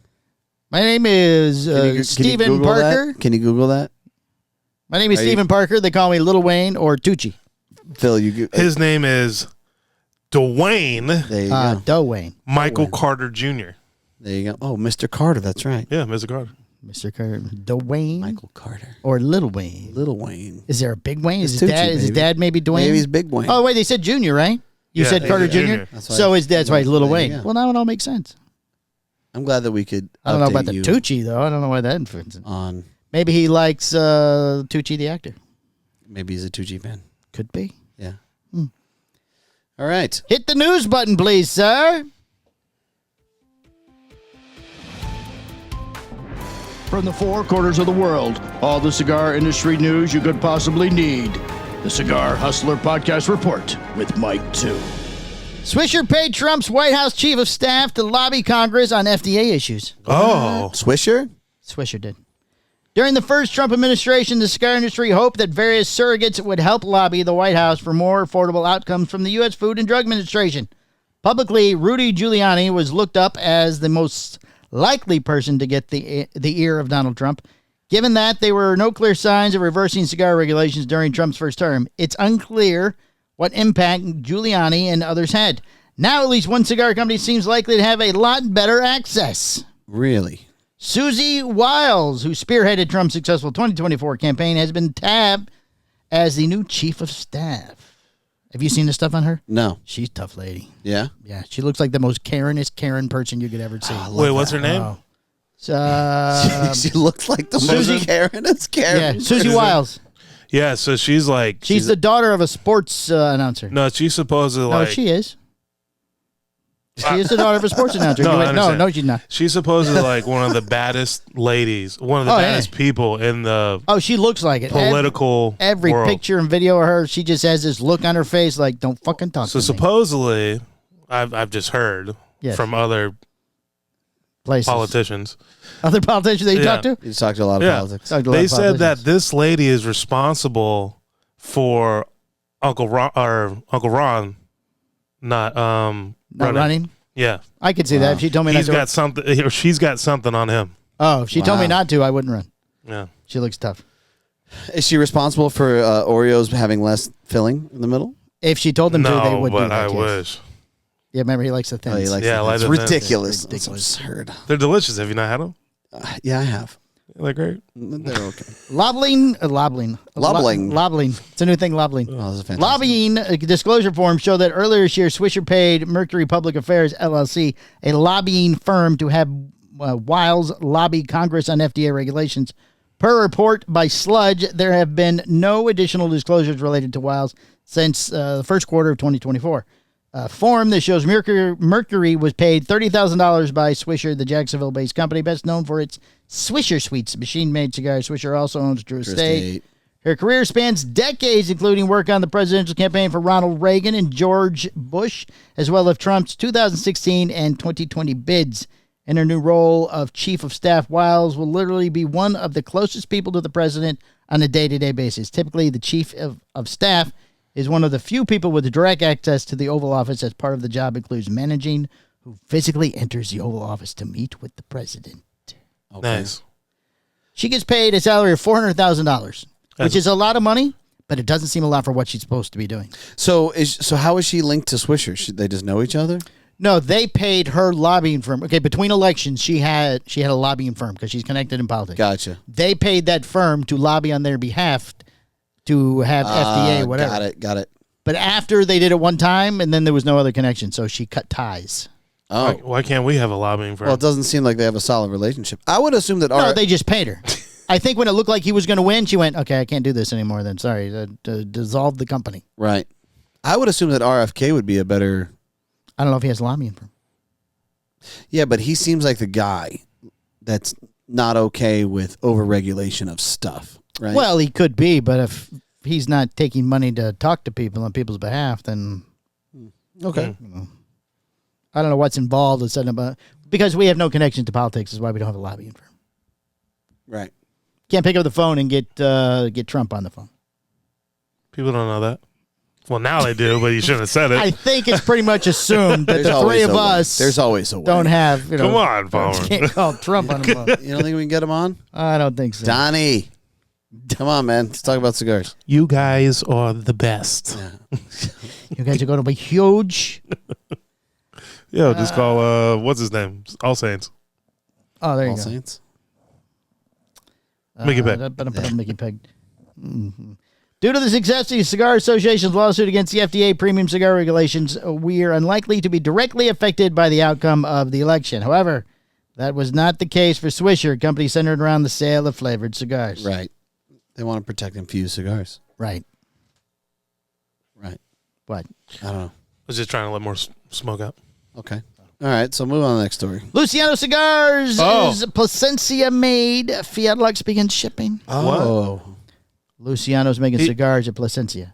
My name is Can you Stephen Google Parker. that? Can you Google that? My name is Are you- Stephen Parker. They call me Little Wayne or Tucci. Phil, His name is Dwayne there you go. Doe Wayne. Michael Carter Jr. There you go. Oh, Mr. Carter. That's right. Yeah, Mr. Carter. Mr. Carter. Dwayne Michael Carter. or Little Wayne. Little Wayne. Is there a big Wayne? Is It's his Tucci, dad? Is his maybe. dad maybe Dwayne? Maybe he's Big Wayne. Oh wait, they said Junior, right? You Yeah, said they Carter said Jr. Junior. That's why So I- his dad's right, Little there Wayne. you go. Well, now it all makes sense. I'm glad that we could. I don't know about update the you Tucci though. I don't know why that influences. on. Maybe he likes Tucci the actor. Maybe he's a Tucci fan. Could be. Yeah. All right. Hit the news button, please, sir. From the four corners of the world, all the cigar industry news you could possibly need. The Cigar Hustler Podcast Report with Mike 2. Swisher paid Trump's White House chief of staff to lobby Congress on FDA issues. Oh. Swisher? Swisher did. During the first Trump administration, the cigar industry hoped that various surrogates would help lobby the White House for more affordable outcomes from the U.S. Food and Drug Administration. Publicly, Rudy Giuliani was looked up as the most likely person to get the ear of Donald Trump. Given that there were no clear signs of reversing cigar regulations during Trump's first term, it's unclear what impact Giuliani and others had. Now at least one cigar company seems likely to have a lot better access. Really? Susie Wiles, who spearheaded Trump's successful 2024 campaign, has been tabbed as the new chief of staff. Have you seen the stuff on her? No. She's a tough lady. Yeah? Yeah, she looks like the most Karenest Karen person you could ever see. Wait, what's her name? Oh. So, she looks like the Susie- most Karen. It's Karen. yeah, Susie Wiles. Yeah, so she's like... She's the daughter of a sports announcer. No, she's supposed to No, like... she is. She is the daughter of a sports announcer. No, You I went, no, understand. no, she's not. She's supposedly like one of the baddest ladies, one of the Oh, yeah. baddest people in the Oh, she looks like it. political Every world. picture and video of her, she just has this look on her face like, don't fucking talk So to me. supposedly, I've just heard Yes. from other Places. politicians. Other politicians that you Yeah. talk to? You talked to a lot of Yeah. politics. Talked to a lot They of said that politicians. this lady is responsible for Uncle Ron not Not running. Yeah, I could see that. If she told me not he's to. got something. Or she's got something on him. Oh, if she told me Wow. not to, I wouldn't run. Yeah. She looks tough. Is she responsible for Oreos having less filling in the middle? If she told them to, they No, would do but that. I yes. wish. Yeah, remember he likes the thins. Oh, he likes Yeah, that. like It's the things. ridiculous. It's ridiculous. That's absurd. They're delicious. Have you not had them? Yeah, I have. They're great. They're okay. Lobbling. Lobbling. Lobbling. It's a new thing, lobbling. Oh, this is fantastic. Lobbying disclosure forms show that earlier this year, Swisher paid Mercury Public Affairs, LLC, a lobbying firm to have Wiles lobby Congress on FDA regulations. Per report by Sludge, there have been no additional disclosures related to Wiles since the first quarter of 2024. A form that shows Mercury was paid $30,000 by Swisher, the Jacksonville-based company, best known for its Swisher Sweets machine-made cigars. Swisher also owns Drew Estate. Her career spans decades, including work on the presidential campaign for Ronald Reagan and George Bush, as well as Trump's 2016 and 2020 bids. In her new role of chief of staff, Wiles will literally be one of the closest people to the president on a day-to-day basis. Typically, the chief of staff is one of the few people with direct access to the Oval Office, as part of the job includes managing who physically enters the Oval Office to meet with the president. Okay. Nice. She gets paid a salary of $400,000, which is a lot of money, but it doesn't seem a lot for what she's supposed to be doing. So how is she linked to Swisher? Should they just know each other? No, they paid her lobbying firm. Okay, between elections, she had a lobbying firm because she's connected in politics. Gotcha. They paid that firm to lobby on their behalf to have FDA or whatever. Got it. But after they did it one time, and then there was no other connection, so she cut ties. Oh. Why can't we have a lobbying firm? Well, it doesn't seem like they have a solid relationship. I would assume that No, they just paid her. I think when it looked like he was going to win, she went, okay, I can't do this anymore then. Sorry, dissolve the company. Right. I would assume that RFK would be a better... I don't know if he has a lobbying firm. Yeah, but he seems like the guy that's not okay with overregulation of stuff, right? Well, he could be, but if he's not taking money to talk to people on people's behalf, then okay. I don't know what's involved with setting up because we have no connection to politics is why we don't have a lobbying firm. Right. Can't pick up the phone and get Trump on the phone. People don't know that. Well, now they do, but you shouldn't have said it. I think it's pretty much assumed that There's the always three of a way. us There's always a way. don't have, Come on, Palmer. can't call Trump on the phone. You don't think we can get him on? I don't think so. Donnie. Come on, man. Let's talk about cigars. You guys are the best. You guys are going to be huge. Yeah, just call, what's his name? All Saints. Oh, there you All go. Saints. Mickey Peg. Mickey Peg. Mm-hmm. Due to the success of the Cigar Association's lawsuit against the FDA premium cigar regulations, we are unlikely to be directly affected by the outcome of the election. However, that was not the case for Swisher, a company centered around the sale of flavored cigars. Right. They want to protect infused cigars. Right. Right. What? I don't know. I was just trying to let more smoke out. Okay. All right. So move on to the next story. Luciano Cigars Oh. is Placencia made. Fiat Lux begins shipping. Oh. Luciano's making cigars at Placencia.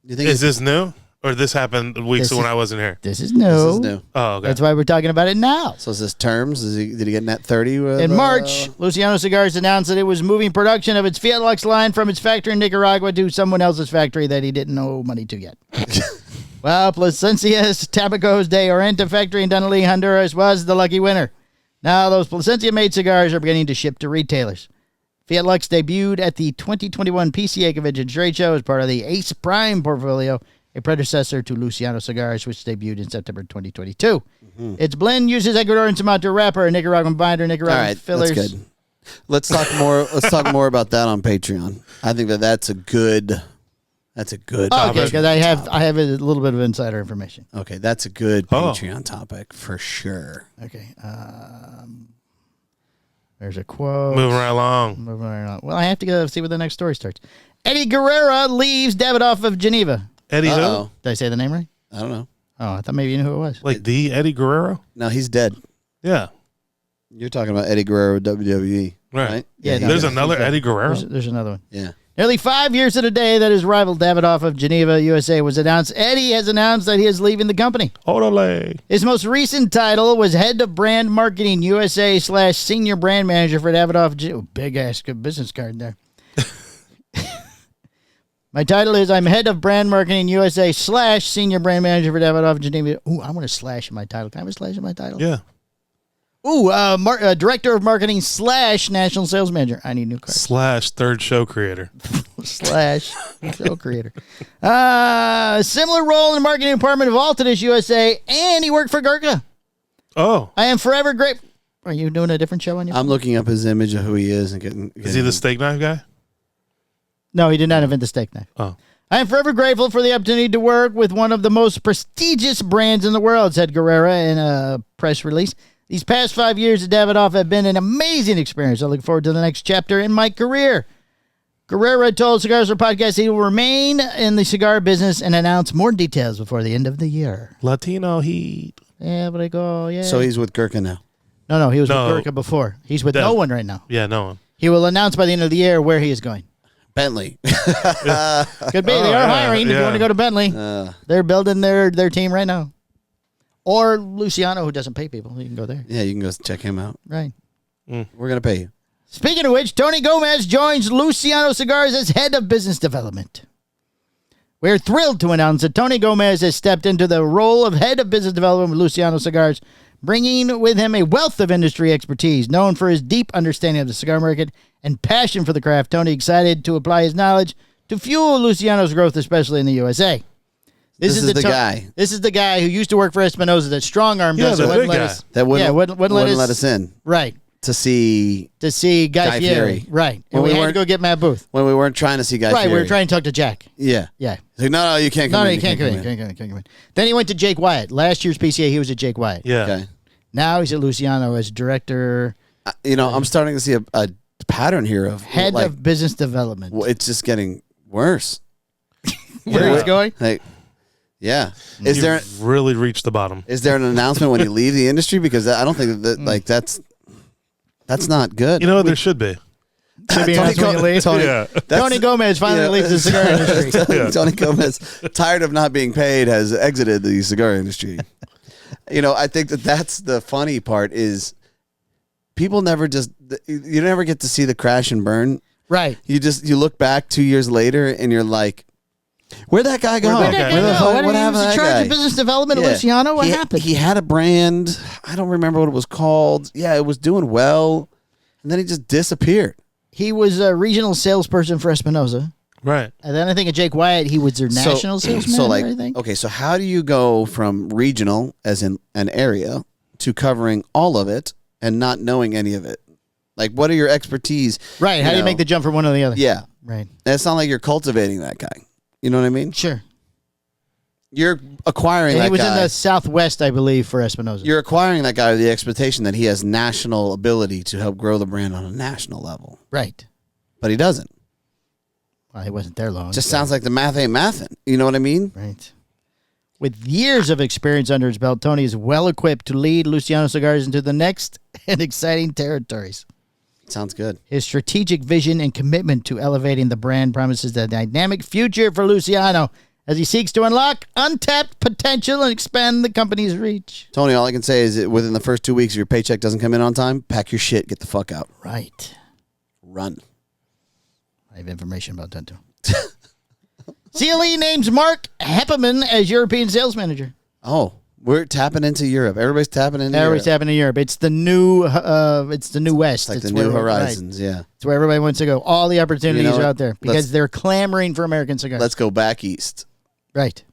You think Is this new? Or this happened weeks This when is- I wasn't here? This is new. this is new? Oh, okay. That's why we're talking about it now. So is this terms? Did he get net 30? With, In March, Luciano Cigars announced that it was moving production of its Fiat Lux line from its factory in Nicaragua to someone else's factory that he didn't owe money to yet. Well, Placencia's Tabacos de Oriente factory in Dunalí, Honduras was the lucky winner. Now those Placencia-made cigars are beginning to ship to retailers. Fiat Lux debuted at the 2021 PCA Convention Trade Show as part of the Ace Prime portfolio, a predecessor to Luciano Cigars, which debuted in September 2022. Its blend uses Ecuadorian Sumatra wrapper, a Nicaraguan binder, all Nicaraguan right, fillers. that's good. Let's talk more. Let's talk more about that on Patreon. I think that's a good. That's a good. Oh, okay, because I have a little bit of insider information. Okay, that's a good Oh. Patreon topic for sure. Okay. There's a quote. Moving right along. Moving right along. Well, I have to go see where the next story starts. Eddie Guerrera leaves Davidoff of Geneva. Eddie who? Uh-oh. Did I say the name right? I don't know. Oh, I thought maybe you knew who it was. Like the Eddie Guerrero? No, he's dead. Yeah. You're talking about Eddie Guerrero, WWE, Right. right? Yeah, no, There's yeah, another Eddie Guerrero? There's another one. Yeah. Nearly 5 years to the day that his rival Davidoff of Geneva, USA, was announced, Eddie has announced that he is leaving the company. Orale. His most recent title was Head of Brand Marketing USA / Senior Brand Manager for Davidoff. Big ass business card there. My title is I'm Head of Brand Marketing USA / Senior Brand Manager for Davidoff Geneva. Ooh, I want to slash in my title. Can I have a slash in my title? Yeah. Ooh, Director of Marketing / National Sales Manager. I need a new card. / third show creator. / show creator. Similar role in the marketing department of Altadis USA, and he worked for Gurkha. Oh. I am forever grateful. Are you doing a different show on your I'm looking up his image of who he is and getting. Is he the steak knife guy? No, he did not invent the steak knife. Oh. I am forever grateful for the opportunity to work with one of the most prestigious brands in the world, said Guerrera in a press release. These past 5 years at Davidoff have been an amazing experience. I look forward to the next chapter in my career. Guerrera told Cigar Hustlers Podcast he will remain in the cigar business and announce more details before the end of the year. Latino heat. Yeah, but I go, yeah. So he's with Gurkha now. No, he was No. with Gurkha before. He's with no one right now. Yeah, no one. He will announce by the end of the year where he is going. Bentley. Could be. They are yeah, hiring if you yeah. want to go to Bentley. They're building their team right now. Or Luciano, who doesn't pay people. You can go there. Yeah, you can go check him out. Right. We're going to pay you. Speaking of which, Tony Gomez joins Luciano Cigars as head of business development. We're thrilled to announce that Tony Gomez has stepped into the role of head of business development with Luciano Cigars, bringing with him a wealth of industry expertise. Known for his deep understanding of the cigar market and passion for the craft, Tony excited to apply his knowledge to fuel Luciano's growth, especially in the USA. This is the guy. This is the guy who used to work for Espinosa that strong-armed us. the and wouldn't big let guy. us- That wouldn't let us in Right. to see To see Guy Fieri. Fieri. Right. When And we we had to weren't- go get Matt Booth. when we weren't trying to see Guy Right. Fieri. We were trying to talk to Jack. Yeah. Yeah. He's like, no, you can't come No, in. you can't come in. Can't come in. Then he went to Jake Wyatt. Last year's PCA, he was at Jake Wyatt. Yeah. Okay. Now he's at Luciano as director, I'm starting to see a pattern here of head like, of business development. it's just getting worse. Where he's going? Like, yeah. Is You've really reached the bottom. there an announcement when you leave the industry? Because I don't think that like that's. That's not good. You know what? There should be. To be honest, when you leave. Yeah. Tony Gomez finally leaves the cigar industry. Tony Gomez, tired of not being paid, has exited the cigar industry. I think that's the funny part is people never you never get to see the crash and burn. Right. You look back 2 years later and you're like, where'd that guy go? What happened to that guy? Of business development at Luciano? What happened? He had a brand. I don't remember what it was called. Yeah, it was doing well. And then he just disappeared. He was a regional salesperson for Espinosa. Right. And then I think of Jake Wyatt, he was their national salesman, I think. Okay, so how do you go from regional, as in an area, to covering all of it and not knowing any of it? Like, what are your expertise? Right, how do you make the jump from one to the other? Yeah. Right. It's not like you're cultivating that guy. You know what I mean? Sure. You're acquiring that guy. He was in the Southwest, I believe, for Espinosa. You're acquiring that guy with the expectation that he has national ability to help grow the brand on a national level. Right. But he doesn't. Well, he wasn't there long. Just sounds like the math ain't mathin'. You know what I mean? Right. With years of experience under his belt, Tony is well equipped to lead Luciano Cigars into the next and exciting territories. Sounds good. His strategic vision and commitment to elevating the brand promises a dynamic future for Luciano as he seeks to unlock untapped potential and expand the company's reach. Tony, all I can say is that within the first 2 weeks, if your paycheck doesn't come in on time, pack your shit, get the fuck out. Right. Run. I have information about that, too. CLE names Mark Heppeman as European sales manager. Oh, we're tapping into Europe. Everybody's tapping into Europe. Everybody's tapping into Europe. It's the new West. It's like the new horizons, right. yeah. It's where everybody wants to go. All the opportunities are out there because they're clamoring for American cigars. Let's go back east. Right.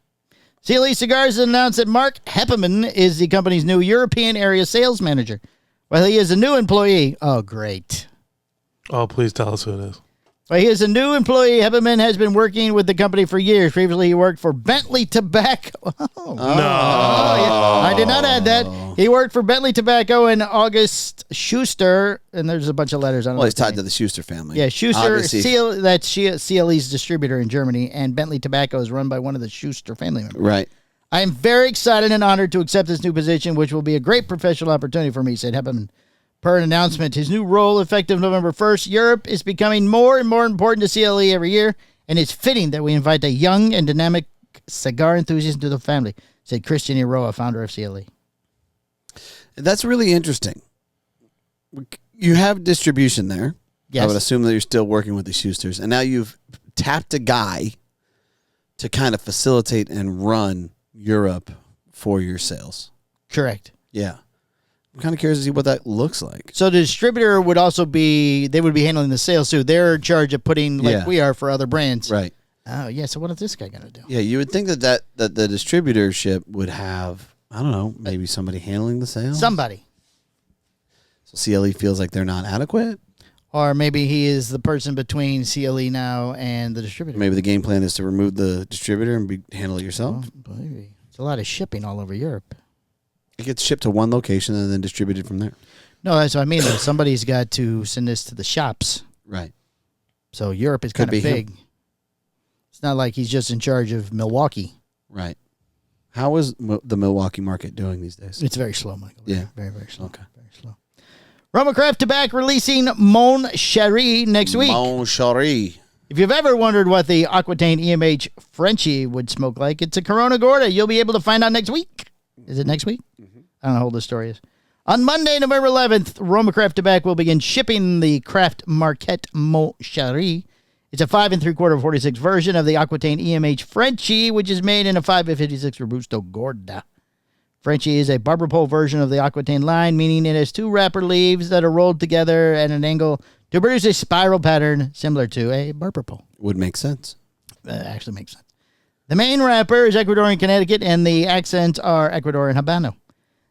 CLE Cigars announced that Mark Heppeman is the company's new European area sales manager. While he is a new employee. Oh, great. Oh, please tell us who it is. Well, he is a new employee. Heppeman has been working with the company for years. Previously, he worked for Bentley Tobacco. Oh, No. yeah. I did not add that. He worked for Bentley Tobacco and August Schuster, and there's a bunch of letters on it. Well, he's tied to the Schuster family. Yeah, Schuster, that's CLE's distributor in Germany, and Bentley Tobacco is run by one of the Schuster family members. Right. I am very excited and honored to accept this new position, which will be a great professional opportunity for me, said Heppeman. Per an announcement, his new role, effective November 1st, Europe is becoming more and more important to CLE every year, and it's fitting that we invite a young and dynamic cigar enthusiast into the family, said Christian Iroa, founder of CLE. That's really interesting. You have distribution there. Yes. I would assume that you're still working with the Schusters, and now you've tapped a guy to kind of facilitate and run Europe for your sales. Correct. Yeah. I'm kind of curious to see what that looks like. So the distributor would also be handling the sales too. They're in charge of putting, like we are for other brands. Right. Oh, yeah. So what is this guy going to do? Yeah, you would think that the distributorship would have, I don't know, maybe somebody handling the sales? Somebody. So CLE feels like they're not adequate? Or maybe he is the person between CLE now and the distributor. Maybe the game plan is to remove the distributor and handle it yourself? Well, maybe. It's a lot of shipping all over Europe. It gets shipped to one location and then distributed from there. No, that's what I mean. Though. Somebody's got to send this to the shops. Right. So Europe is kind of big. Him. It's not like he's just in charge of Milwaukee. Right. How is the Milwaukee market doing these days? It's very slow, Michael. Yeah. Very, very slow. Okay. Very slow. Roma Craft Tobacco releasing Mon Cherie next week. Mon Cherie. If you've ever wondered what the Aquitaine EMH Frenchie would smoke like, it's a Corona Gorda. You'll be able to find out next week. Is it next week? Mm-hmm. I don't know how old this story is. On Monday, November 11th, Roma Craft Tobacco will begin shipping the Craft Marquette Mon Cherie. It's a 5 3/4 46 version of the Aquitaine EMH Frenchie, which is made in a 5 56 Robusto Gorda. Frenchie is a barber pole version of the Aquitaine line, meaning it has two wrapper leaves that are rolled together at an angle to produce a spiral pattern similar to a barber pole. Would make sense. Actually makes sense. The main wrapper is Ecuadorian Connecticut, and the accents are Ecuadorian Habano.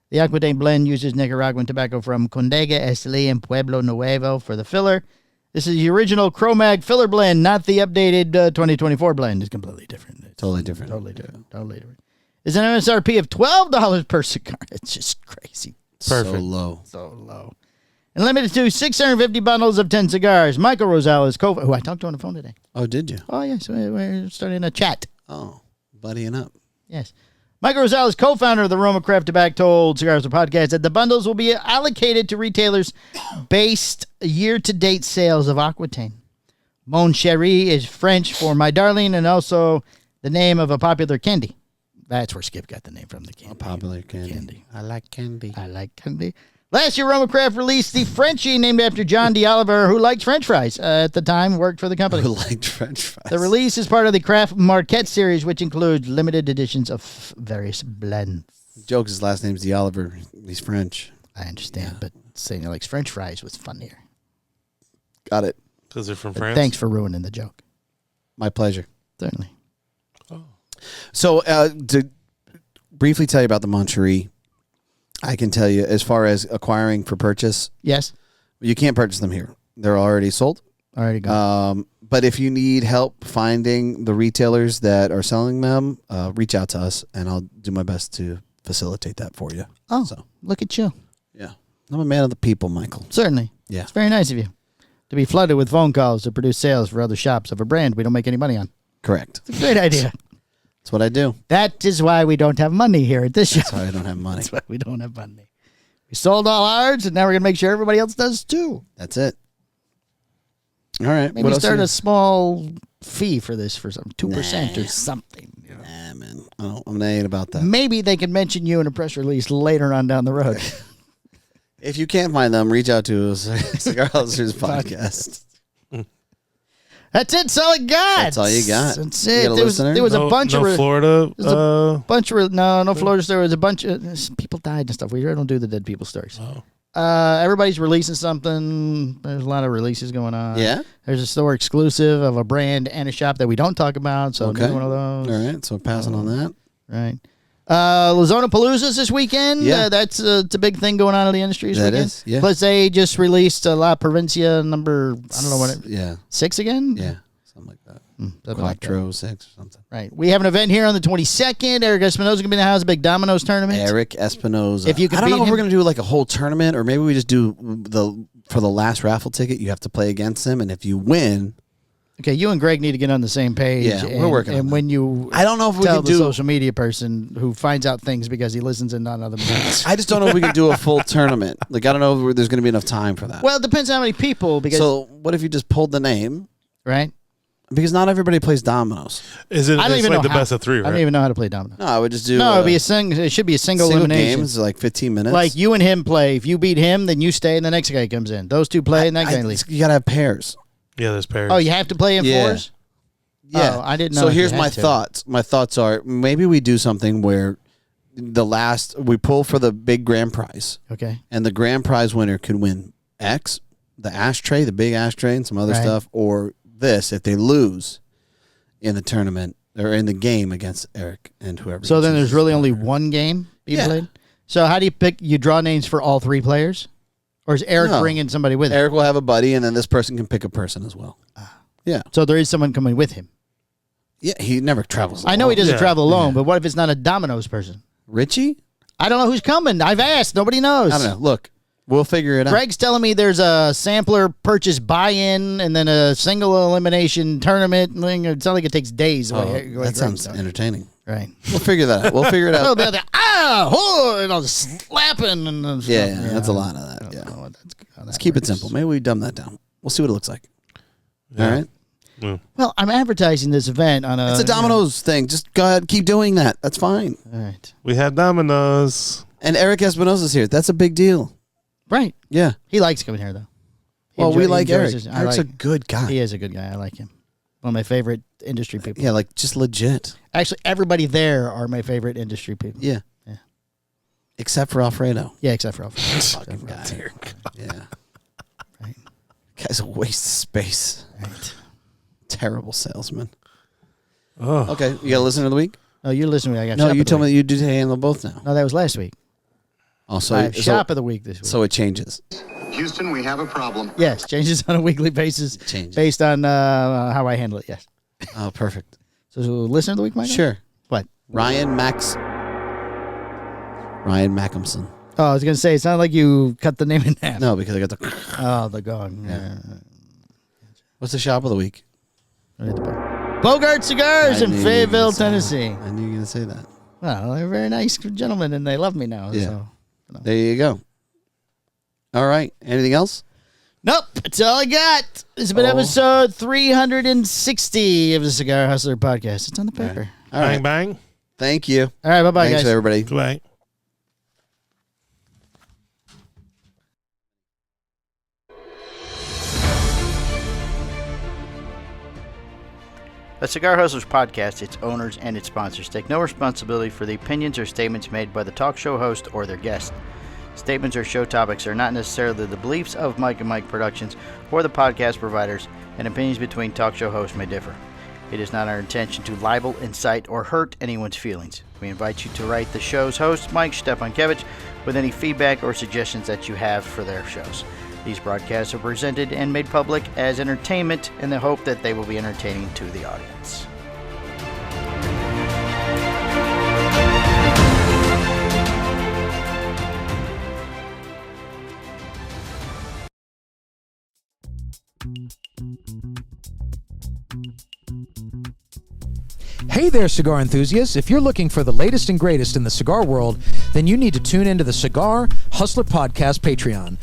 The Aquitaine blend uses Nicaraguan tobacco from Condega, Esteli, and Pueblo Nuevo for the filler. This is the original Chromag filler blend, not the updated 2024 blend. It's completely different. It's totally different. Totally different. Totally different. It's an MSRP of $12 per cigar. It's just crazy. Perfect. So low. So low. And limited to 650 bundles of 10 cigars. Michael Rosales, who I talked to on the phone today. Oh, did you? Oh, yes. We're starting a chat. Oh, buddying up. Yes. Michael Rosales, co-founder of the Roma Craft Tobacco, told Cigar Hustlers Podcast that the bundles will be allocated to retailers based year-to-date sales of Aquitaine. Mon Chéri is French for my darling and also the name of a popular candy. That's where Skip got the name from, the candy. A popular candy. I like candy. I like candy. Last year, Roma Craft released the Frenchie named after John D'Oliver, who liked French fries. At the time, worked for the company. Who liked French fries? The release is part of the Craft Marquette series, which includes limited editions of various blends. Jokes, his last name's D'Oliver. He's French. I understand, but saying he likes French fries was funnier. Got it. Because they're from But France. thanks for ruining the joke. My pleasure. Certainly. So, to briefly tell you about the Moncherie, I can tell you as far as acquiring for purchase, Yes. you can't purchase them here. They're already sold. Already gone. But if you need help finding the retailers that are selling them, reach out to us, and I'll do my best to facilitate that for you. Oh, So, look at you. yeah. I'm a man of the people, Michael. Certainly. Yeah. It's very nice of you to be flooded with phone calls to produce sales for other shops of a brand we don't make any money on. Correct. It's a great idea. That's what I do. That is why we don't have money here at this shop. That's why I don't have money. That's why we don't have money. We sold all ours, and now we're going to make sure everybody else does too. That's it. All right. Maybe what else start you- a small fee for this for some 2% or something. You know. Nah, man. I'm not ain't about that. Maybe they can mention you in a press release later on down the road. If you can't find them, reach out to us. Cigar Hustlers Podcast. That's it. That's all I got. That's all you got. That's You it. got a There was listener? a bunch of Florida. there's a bunch of no Florida. There was a bunch of people died and stuff. We don't do the dead people stories. Everybody's releasing something. There's a lot of releases going on. Yeah? There's a store exclusive of a brand and a shop that we don't talk about. So Okay. maybe one of those. All right. So passing on that. Right. Lazona Palooza's this weekend. Yeah. That's it's a big thing going on in the industry this That weekend. is, yeah. Plus, they just released La Provincia number, I don't know what it, Yeah. 6 again? Yeah. Something like that. Something like that. Electro 6 or something. Right. We have an event here on the 22nd. Eric Espinosa going to be in the house, a big Domino's tournament. Eric Espinosa. If you can I don't beat know if him- we're going to do like a whole tournament or maybe we just do for the last raffle ticket, you have to play against him. And if you win, Okay, you and Greg need to get on the same page. Yeah, we're working on And that. when you I don't know if we tell can the do- social media person who finds out things because he listens in on other meetings. I just don't know if we can do a full tournament. Like, I don't know if there's going to be enough time for that. Well, it depends on how many people because, So what if you just pulled the name? right? Because not everybody plays dominoes. Is it? I don't It's even like know the how. best of 3, I right? don't even know how to play domino. No, I would just do No, it'd be it should be a single elimination. games, like 15 minutes. Like you and him play. If you beat him, then you stay, and the next guy comes in. Those two play, and that guy leaves. You got to have pairs. Yeah, there's pairs. Oh, you have to play in Yeah. fours? Yeah. Oh, I didn't know So if you here's had my to. thoughts. My thoughts are maybe we do something where we pull for the big grand prize, Okay. and the grand prize winner could win X, the ashtray, the big ashtray, and some other Right. stuff, or this if they lose in the tournament or in the game against Eric and whoever. So he then there's chooses. really only one game being Yeah. played? So how do you pick? You draw names for all three players? Or is Eric No. bringing somebody with him? Eric will have a buddy, and then this person can pick a person as well. Yeah, So there is someone coming with him. yeah. He never travels. I know he alone. doesn't Yeah. travel alone, but what if it's not a Domino's person? Richie. I don't know who's coming. I've asked. Nobody knows. I don't know. Look, we'll figure it out. Greg's telling me there's a sampler purchase buy-in and then a single elimination tournament thing. It sounds like it takes days. Oh, Greg that sounds talks. entertaining. Right. We'll figure that out. We'll figure it Oh, out. they're like, and all the slapping and stuff. Yeah, that's a lot of that. Yeah. Oh, that's good. How Let's that keep it works. simple. Maybe we dumb that down. We'll see what it looks like. Yeah. All right. Well, I'm advertising this event on a... It's a Domino's thing. Just go ahead, keep doing that. That's fine. All right. We have Domino's. And Eric Espinosa's here. That's a big deal. Right. Yeah. He likes coming here, though. He Well, we he like enjoys Eric. his- I Eric's a like- good guy. He is a good guy. I like him. One of my favorite industry people. Yeah, like just legit. Actually, everybody there are my favorite industry people. Yeah. Yeah. Except for Alfredo. Yeah, except for Alfred. Fucking guy. Yeah. Right. Guy's a waste of space. Right. Terrible salesman. Oh, Okay, you got a listener of the week? Oh, you're listening. I got No, shop you of the told me week. that you did handle both now. No, that was last week. Oh, I have shop of the week this week. so it changes. Houston, we have a problem. Yes, changes on a weekly basis Changes. based on how I handle it. Yes. Oh, perfect. So, listener of the week, Michael? Sure. What? Ryan Mackinson. Oh, I was going to say, it sounded like you cut the name in half. No, because I got the. Oh, the gong. Yeah. What's the shop of the week? Bogart Cigars I in knew you were Fayetteville, gonna say that. Tennessee. I knew you were going to say that. Well, they're very nice gentlemen, and they love me now. Yeah. So. There you go. All right. Anything else? Nope. That's all I got. This has been episode 360 of the Cigar Hustler Podcast. It's on the paper. All right. Bang, bang. Thank you. All right. Bye-bye, Thanks, guys. everybody. Goodbye. The Cigar Hustlers Podcast, its owners, and its sponsors take no responsibility for the opinions or statements made by the talk show host or their guest. Statements or show topics are not necessarily the beliefs of Mike and Mike Productions or the podcast providers, and opinions between talk show hosts may differ. It is not our intention to libel, incite, or hurt anyone's feelings. We invite you to write the show's host, Mike Stepankevich, with any feedback or suggestions that you have for their shows. These broadcasts are presented and made public as entertainment in the hope that they will be entertaining to the audience. Hey there, cigar enthusiasts. If you're looking for the latest and greatest in the cigar world, then you need to tune into the Cigar Hustler Podcast Patreon.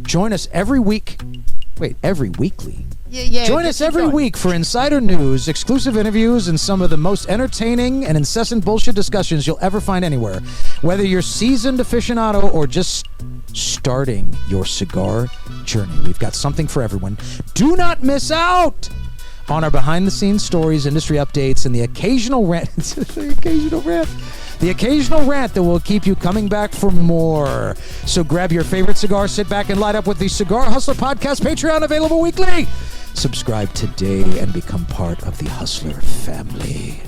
Join us every week. Wait, every weekly? Yeah. Join us every week for insider news, exclusive interviews, and some of the most entertaining and incessant bullshit discussions you'll ever find anywhere. Whether you're seasoned aficionado or just starting your cigar journey, we've got something for everyone. Do not miss out on our behind-the-scenes stories, industry updates, and the occasional rant. The occasional rant that will keep you coming back for more. So grab your favorite cigar, sit back, and light up with the Cigar Hustler Podcast Patreon, available weekly. Subscribe today and become part of the Hustler family.